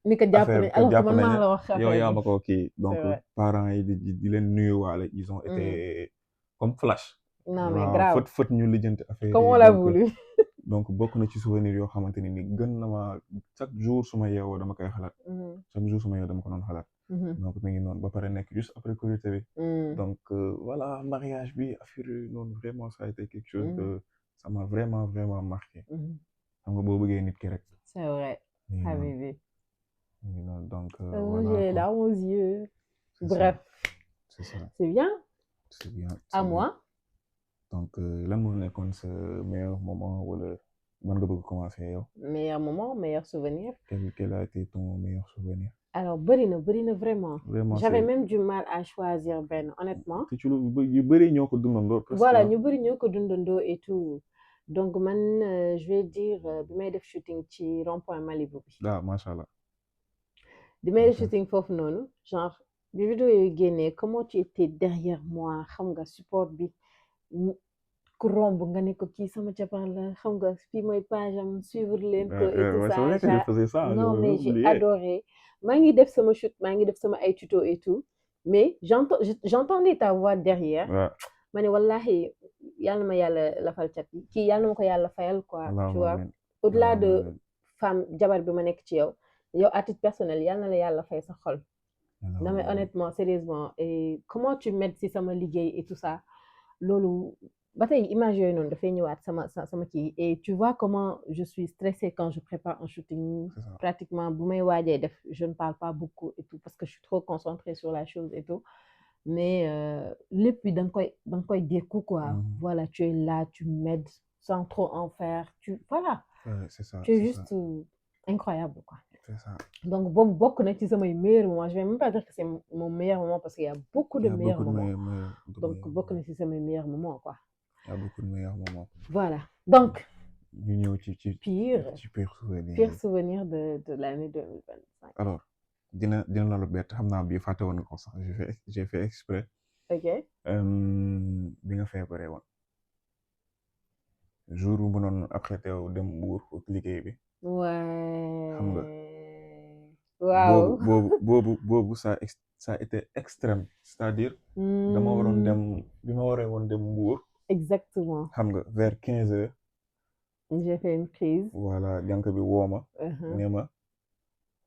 ni ko jàpp ne alors que man maa la wax. yow yaa ma ko kii donc parents yi di leen nuyuwaale ils ont été comme flash. non mais grave fët ñu lijjanti affaire comme on l'a voulu. donc bokk na ci souvenir yoo xamante ni gën na ma chaque jour su ma yeewoo dama koy xalaat. chaque jour su ma yeewoo dama ko doon xalaat. donc mi ngi noonu ba pare nekk juste après Korité bi. donc voilà mariage bi affaire noonu vraiment ça a été quelque chose de ça m'a vraiment marqué. xam nga boo bëggee nit ki rek. c'est vrai. Habibi. non donc voilà. J'ai larmes aux yeux. Bref. C'est ça. C'est bien. C'est bien. À moi. Donc lan moo nekkoon sa meilleur moment wala man nga bëgg commencer yow. Meilleur moment, meilleur souvenir. Quel a été ton meilleur souvenir? Alors bëri na vraiment. J'avais même du mal à choisir benn honnêtement. te ci lu yu bëri ñoo ko dundandoo. Voilà ñu bëri ñoo ko dundandoo et tout. Donc man je vais dire bi may def shooting ci rond-point Malibu bi. Ah macha allah. bi may def shooting foofu noonu genre bi vidéo yooyu génnee comment tu étais derrière moi xam nga support bi ku romb nga ne ko kii sama jabar la xam nga fii mooy page am suivre leen ko et tout ça. Non mais j'ai adoré. maa ngi def sama shoot maa ngi def sama ay tuto et tout mais j'entendais ta voix derrière. ma ne wallahi yàlla ma yàlla lafal cat yi kii yàlla ma ko yàlla fayal quoi. tu vois au-delà de femme jabar bi ma nekk ci yow yow à titre personnel yal na la yàlla fay sa xol. non mais honnêtement sérieusement et comment tu m'aides si sama liggéey et tout ça loolu ba tey image yooyu noonu dafay ñëwaat sama kii et tu vois comment je suis stressée quand je prépare un shooting pratiquement bu may waajee def je ne parle pas beaucoup et tout parce que je suis trop concentrée sur la chose et tout mais lépp bi da nga koy dékku quoi voilà tu es là tu m'aides sans trop en faire voilà c'est ça tu es juste incroyable quoi. C'est ça. Donc, beaucoup de ces meilleurs moments. Je ne vais même pas dire que c'est mon meilleur moment parce qu'il y a beaucoup de meilleurs moments. Donc, beaucoup de ces meilleurs moments, quoi. Il y a beaucoup de meilleurs moments. Voilà. Donc, pire souvenir de l'année 2025. Alors, dina la lu bett xam naa bii fàtte woon ko sax j'ai fait exprès. Ok. Bi nga feebaree woon. Jour bu mënoon après teew dem Mbour pour liggéey bi. Ouais. Xam nga. Waaw. boobu ça a été extrême. C'est-à-dire. dama waroon dem bi ma waree woon dem Mbour. Exactement. xam nga vers 15h. J'ai fait une crise. Voilà jànk bi woo ma. ne ma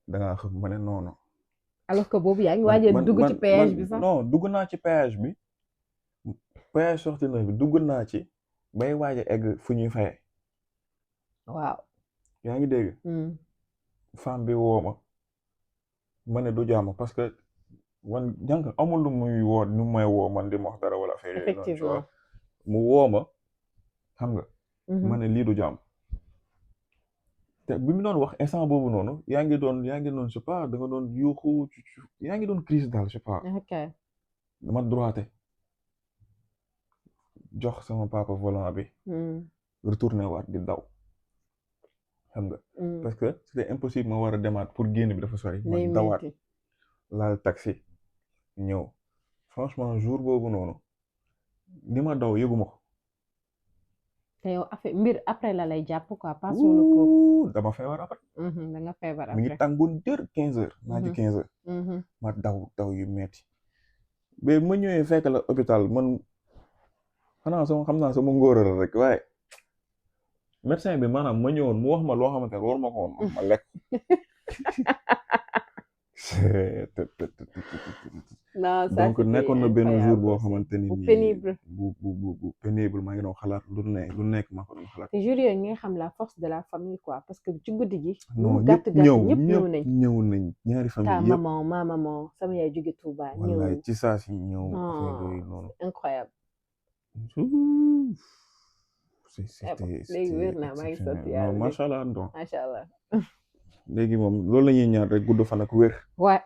dangaa xam ma ne noonu. alors que boobu yaa ngi waaj a dugg ci péage bi sax. non dugg naa ci péage bi. péage sorti na bi dugg naa ci. bay waaj a egg fu ñuy fayee. waaw. yaa ngi dégg. femme bi woo ma ne du jàmm parce que man jànk amul lu muy woo nu may woo man di ma wax dara wala affaire yooyu noonu tu vois mu woo ma xam nga. ma ne lii du jàmm. te bi mu doon wax instant boobu noonu yaa ngi doon je sais pas da nga doon yuuxu yaa ngi doon crise daal je sais pas. ok. dama droité jox sama papa volant bi. retourné waat di daw. xam nga. parce que c'était impossible ma war a demaat pour génn bi dafa sori. ma dawaat laal taxi ñëw franchement jour boobu noonu ni ma daw yëguma ko. te yow mbir après la lay jàpp quoi pas sur le coup. dama feebar après. da nga feebar après mi ngi tàngoon jër 15h. naa ci 15h. ma daw yu metti mais ma ñëwee fekk la hôpital man xanaa xam naa sama ngóoral rek waaye. médecin bi maanaam ma ñëwoon mu wax ma loo xamante ne war ma ko woon ma lekk. non ça donc nekkoon na benn jour boo xamante ni bu pénible bu pénible maa ngi doon xalaat lu nekk maa ko doon xalaat. te jour yooyu nga xam la force de la famille quoi parce que ci guddi gi. non ñëpp ñëw nañ ñaari famille yëpp. ta ma maman sama yaay jóge Touba ñëw. wallaay ci saa si ñëw. noonu incroyable. léegi wér naa maa ngi sant yàlla macha allah donc macha allah. léegi moom loolu la ñuy ñaan rek gudd fan ak wér. waaw.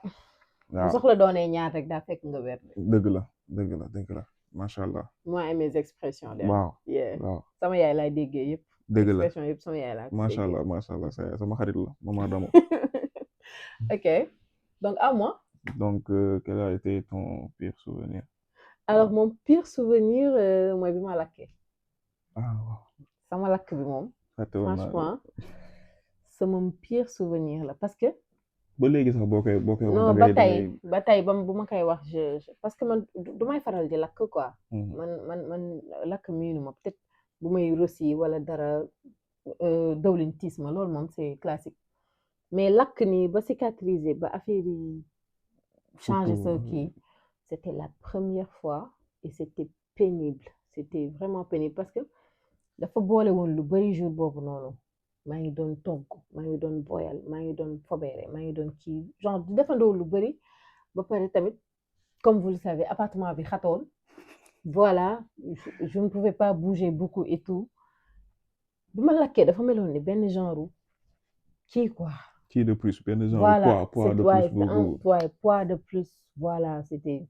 waaw soxla doonee ñaan rek daa fekk nga wér. dëgg la macha allah. moi et mes expressions. waaw sama yaay laay déggee yëpp. dëgg la expression yëpp sama yaay laa macha allah sama xarit la maman Damo. ok donc à moi. donc quel a été ton pire souvenir. alors mon pire souvenir mooy bi ma lakkee. waaw. sama lakk bi moom. franchement sama pire souvenir la parce que. ba léegi sax boo koy non ba tey bu ma koy wax parce que man du may faral di lakk quoi. man lakk miinu ma peut-être bu may rosi wala dara dawlin tiis ma loolu moom c'est classique mais lakk nii ba cicatriser ba affaire yi changer sa kii c'était la première fois et c'était pénible c'était vraiment pénible parce que dafa boole woon lu bari jour boobu noonu. maa ngi doon togg maa ngi doon boyal maa ngi doon fobeere maa ngi doon kii genre di defandoo lu bari ba pare tamit comme vous le savez appartement bi xatoon voilà je ne pouvais pas bouger beaucoup et tout bi ma lakkee dafa meloon ni benn genre kii quoi. kii de plus benn genre voilà poids de plus poids de plus voilà c'était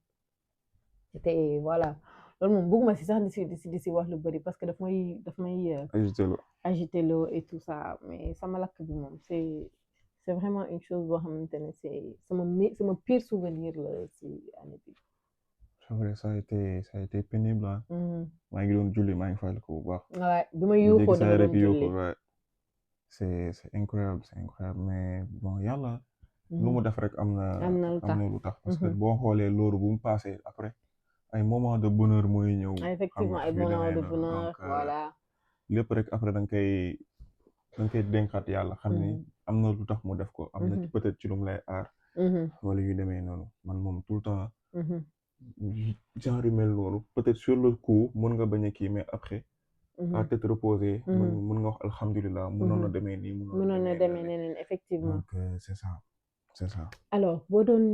voilà loolu moom bëgguma si sax di si wax lu bari parce que daf may agité loo et tout ça mais sama lakk bi moom c'est vraiment une chose boo xamante ne c'est sama pire souvenir la si année bi. c'est vrai ça a été pénible ah. maa ngi doon julli maa ngi fàttali ko bu baax. waaw bi ma yuuxoo dama doon julli c'est incroyable mais bon yàlla. lu mu def rek am na lu tax parce que boo xoolee loolu bu mu passé après. ay moment de bonheur mooy ñëw. effectivement ay moment de bonheur voilà. lépp rek après da nga da nga koy dénkaat yàlla xam ni am na lu tax mu def ko am na peut-être ci lu mu lay aar wala yu demee noonu man moom tout le temps genre yu mel noonu peut-être sur le coup mën nga bañ a kii mais après à tête reposée mën nga wax alhamdulilah mënoon na demee nii mënoon na demee neneen effectivement donc c'est ça alors boo doon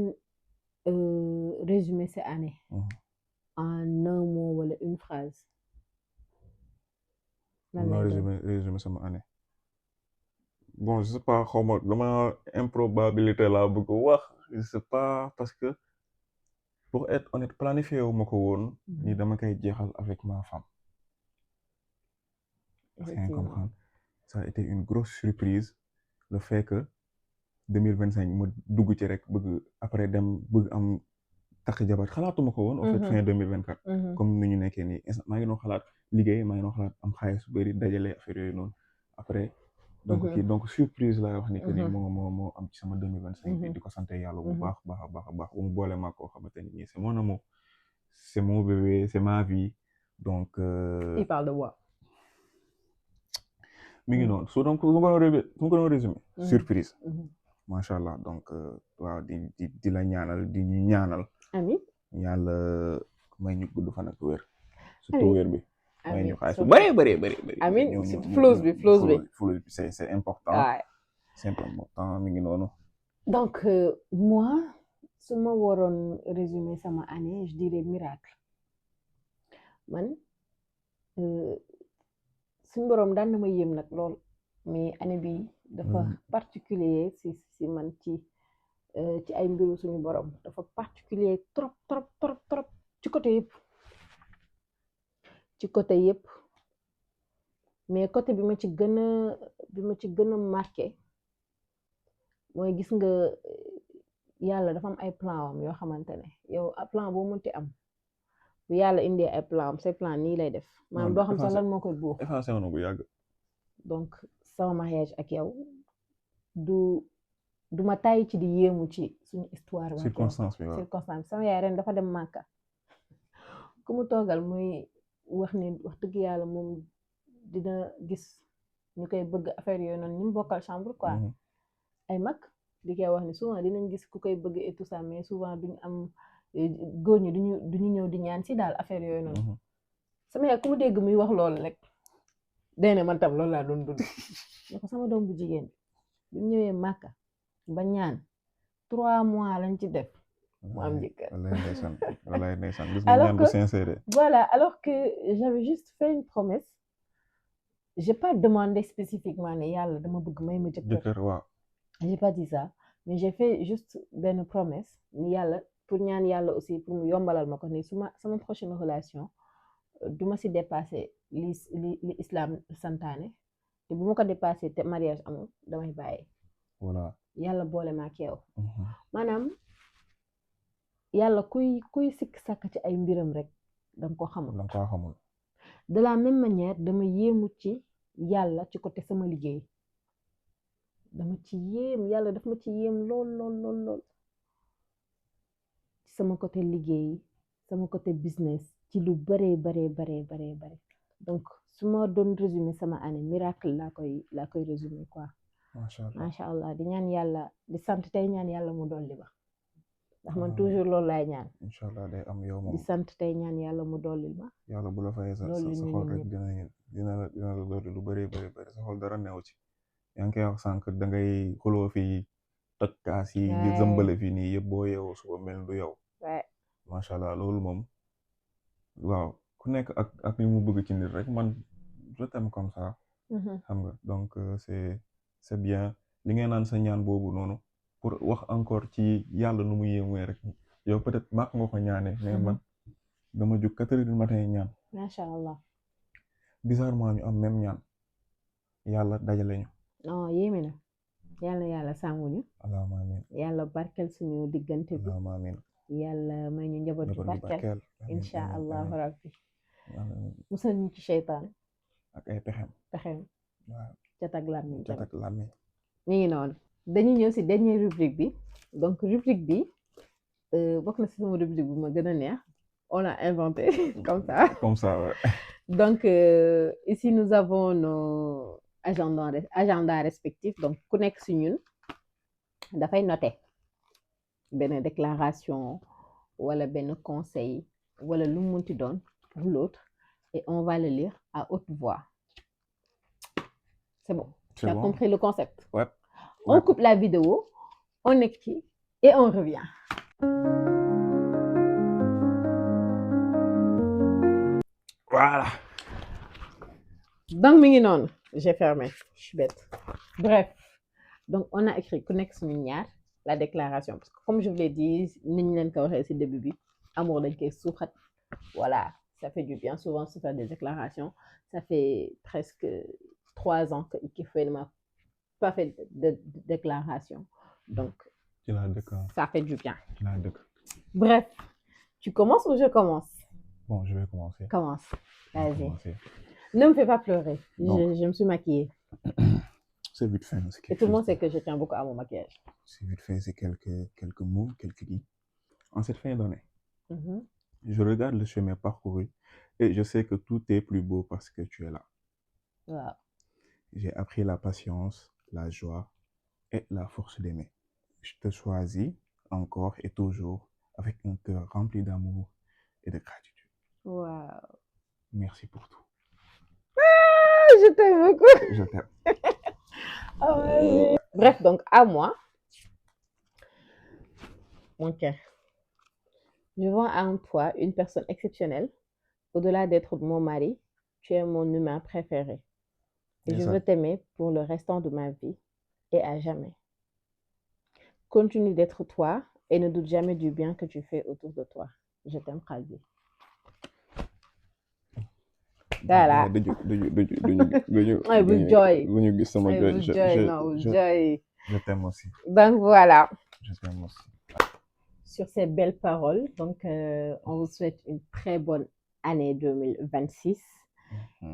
résumer cette année en un mot wala une phrase non résumer sama année bon je sais pas xaw ma dama improbabilité laa bëgg wax je sais pas parce que pour être honnête planifié wu ma ko woon ni dama koy jeexal avec ma femme c'est comprendre ça a été une grosse surprise le fait que 2025 mu dugg ci rek bëgg après dem bëgg am takk jabar xalaatuma ko woon en fait fin 2024 comme ni ñu nekkee nii maa ngi doon xalaat liggéey maa ngi doon xalaat am xaalis su bëri dajale affaire yooyu noonu après donc surprise laay wax ni que ni moo am ci sama 2025 bi di ko sant yàlla bu baax baax bu mu boole maa koo xamante ni nii c'est mon amour c'est mon bébé c'est ma vie donc il parle de moi mi ngi noonu so donc su ma ko doon résumé surprise macha allah donc waaw di la ñaanal di ñu ñaanal amiin yàlla may ñu gudd fan ak wér surtout wér bi may ñu xaalis bu bëri amiin flows bi c'est important c'est important mi ngi noonu donc moi su ma waroon résumer sama année je dirais miracle man suñu boroom daan na ma yéem nag lool mais année bi dafa particulier si man ci ay mbiru suñu boroom dafa particulier trop ci côté yëpp mais côté bi ma ci gën a marqué mooy gis nga yàlla dafa am ay plan am yoo xamante ne yow plan boo mënti am bu yàlla indee ay plan am say plan nii lay def maanaam doo xam sax lan moo koy buux effacé woon bu yàgg donc sama mariage ak yow du ma tàyyi ci di yéemu ci suñu histoire circonstance bi sama yaay ren dafa dem Màkka ku mu toogal muy wax ni wax dëgg yàlla moom dina gis ñu koy bëgg affaire yooyu noonu ñu mu bokkal chambre quoi ay mag di koy wax ni souvent dinañ gis ku koy bëgg et tout ça mais souvent duñu am góor ñi duñu ñëw di ñaan si daal affaire yooyu noonu sama yaay ku mu dégg muy wax loolu rek dene man tam loolu laa doon dund ne ko sama doom bu jigéen bi bu ñëwee Màkka ba ñaan 3 mois lañ ci def mu am jëkkër wallaay ndeysaan gis nga ñaan bu sincère voilà alors que j'avais juste fait une promesse j'ai pas demandé spécifiquement ne yàlla dama bëgg may ma jëkkër waaw j'ai pas dit ça mais j'ai fait juste benn promesse ni yàlla pour ñaan yàlla aussi pour mu yombalal ma ko ni sama prochaine relation duma si dépasser li islam santaane te bu ma ko dépassé te mariage amul damay bàyyi voilà yàlla boole ma ak yow maanaam yàlla kuy sikk sàkk ci ay mbiram rek danga ko xamul de la même manière dama yéemu ci yàlla ci côté sama liggéey dama ci yéem yàlla daf ma ci yéem lool ci sama côté liggéey sama côté business ci lu bare donc su ma doon résumer sama année miracle laa koy résumer quoi macha allah di ñaan yàlla di sant tey ñaan yàlla mu dolli ba ndax man toujours loolu laay ñaan incha allah day am yow moom di sant tey ñaan yàlla mu dollil ma yàlla bu la fayee sa xol rek dina la dolli lu bëri sa xol dara neew ci yaa ngi koy wax sànq da ngay xuloo fii toj kaas yi di zëmbale fii nii yëpp boo yeewoo suba mel du yow macha allah loolu moom waaw ku nekk ak li mu bëgg ci nit rek man je t'aime comme ça xam nga donc c'est bien li ngeen naan sa ñaan boobu noonu pour wax encore ci yàlla nu mu yéemee rek yow peut-être maa nga ko ñaanee mais man dama jóg 4 heures du matin ñaan macha allah bizarrement ñu am même ñaan yàlla dajale ñu non yéeme na yàlla sàmmuñu allahumma amiin yàlla barkel suñu diggante bi allahumma amiin yàlla may ñu njaboot bu barkel insha allahu rabbi musal ñu ci seytaan ak ay pexem waaw cat ak làmmiñ ñu ngi noonu dañuy ñëw si dernière rubrique bi donc rubrique bi bokk na si sama rubrique bu ma gën a neex on l'a inventé comme ça ouais. donc ici nous avons agenda respectif donc ku nekk si ñun dafay noter benn déclaration wala benn conseil wala lu mu munti doon pour l'autre et on va le lire à haute voix. C'est bon. Tu as compris le concept? Ouais. On coupe la vidéo, on écrit et on revient. Voilà. Donc, mi ngi noonu, j'ai fermé. Je suis bête. Bref, donc on a écrit ku nekk suñu ñaar la déclaration parce que comme je vous l'ai dit ni ñu leen ko waxee ci début bi amour dañ koy suuxat. Voilà, ça fait du bien souvent se faire des déclarations. Ça fait presque 3 ans que Ikifé ne m'a pas fait de déclaration. Donc, ça fait du bien. Bref, tu commences ou je commence? Bon, je vais commencer. Commence, vas-y. Ne me fais pas pleurer, je me suis maquillée. C'est vite fait. Et tout le monde sait que je tiens beaucoup à mon maquillage. C'est vite fait, c'est quelques mots, quelques lignes. En cette fin d'année, je regarde le chemin parcouru et je sais que tout est plus beau parce que tu es là. Wow. J'ai appris la patience, la joie et la force d'aimer. Je te choisis encore et toujours avec un cœur rempli d'amour et de gratitude. Wow. Merci pour tout. Ah, je t'aime beaucoup. Je t'aime. Oh, vas-y. Bref, donc à moi, mon cœur. Je vois en toi une personne exceptionnelle. Au-delà d'être mon mari, tu es mon humain préféré. Et je veux t'aimer pour le restant de ma vie et à jamais. Continue d'être toi et ne doute jamais du bien que tu fais autour de toi. Je t'aime, Khalbi. Voilà. Je t'aime aussi. Donc voilà. Je t'aime aussi. Sur ces belles paroles, donc on vous souhaite une très bonne année 2026.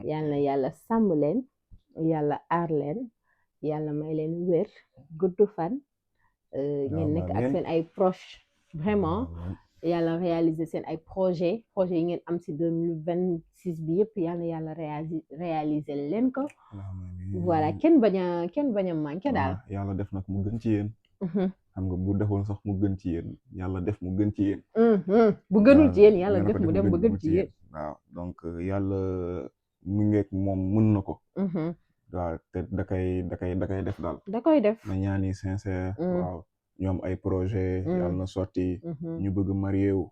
Yàlla yàlla sàmm leen, yàlla aar leen, yàlla may leen wér, gudd fan, ngeen nekk ak seen ay proches vraiment. Yàlla réaliser seen ay projets yi ngeen am ci 2026 bi yëpp yàlla réaliser leen ko. Voilà, kenn bañ a manqué daal. Yàlla def nag mu gën ci yéen. Xam nga bu defoon sax mu gën ci yéen yàlla def mu gën ci yéen. Bu gënul ci yéen yàlla def mu dem ba gën ci yéen. waaw donc yàlla mu ngeeg moom mën na ko. waaw te da koy def daal. da koy def na ñaan yi sincère. waaw ñoom ay projet yàlla na sotti. ñu bëgg marié wu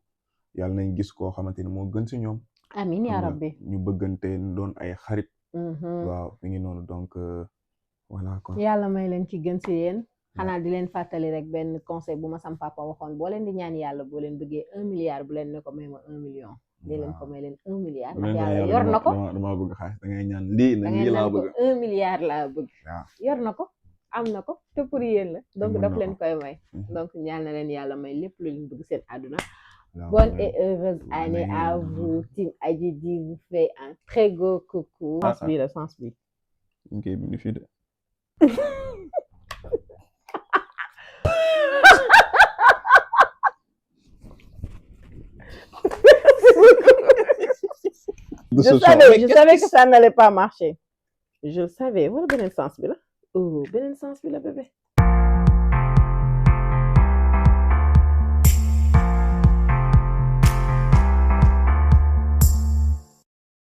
yàlla nañ gis koo xamante ni moo gën ci ñoom. amiin yaa rabbi. ñu bëggante doon ay xarit. waaw mi ngi noonu donc voilà quoi. yàlla may leen ci gën ci yéen. xanaa di leen fàttali rek benn conseil bu ma sam papa waxoon boo leen di ñaan yàlla boo leen bëggee 1 milliard bu leen ne ko may ma 1 million. di leen ko may leen 1 milliard. ndax yàlla yor na ko dama bëgg xaalis da ngay ñaan lii na lii laa bëgg. 1 milliard laa bëgg. yor na ko am na ko te pour yéen la donc daf leen koy may. donc ñaan na leen yàlla may lépp lu leen bëgg seen àdduna. Bonne et heureuse année à vous. Team Adjidi vous fait un très gros coucou. Sens bi la sens bi. ok bi fii de. Je savais que ça n'allait pas marcher. Je le savais. Voilà beneen sens bi la. Oh beneen sens bi la bébé.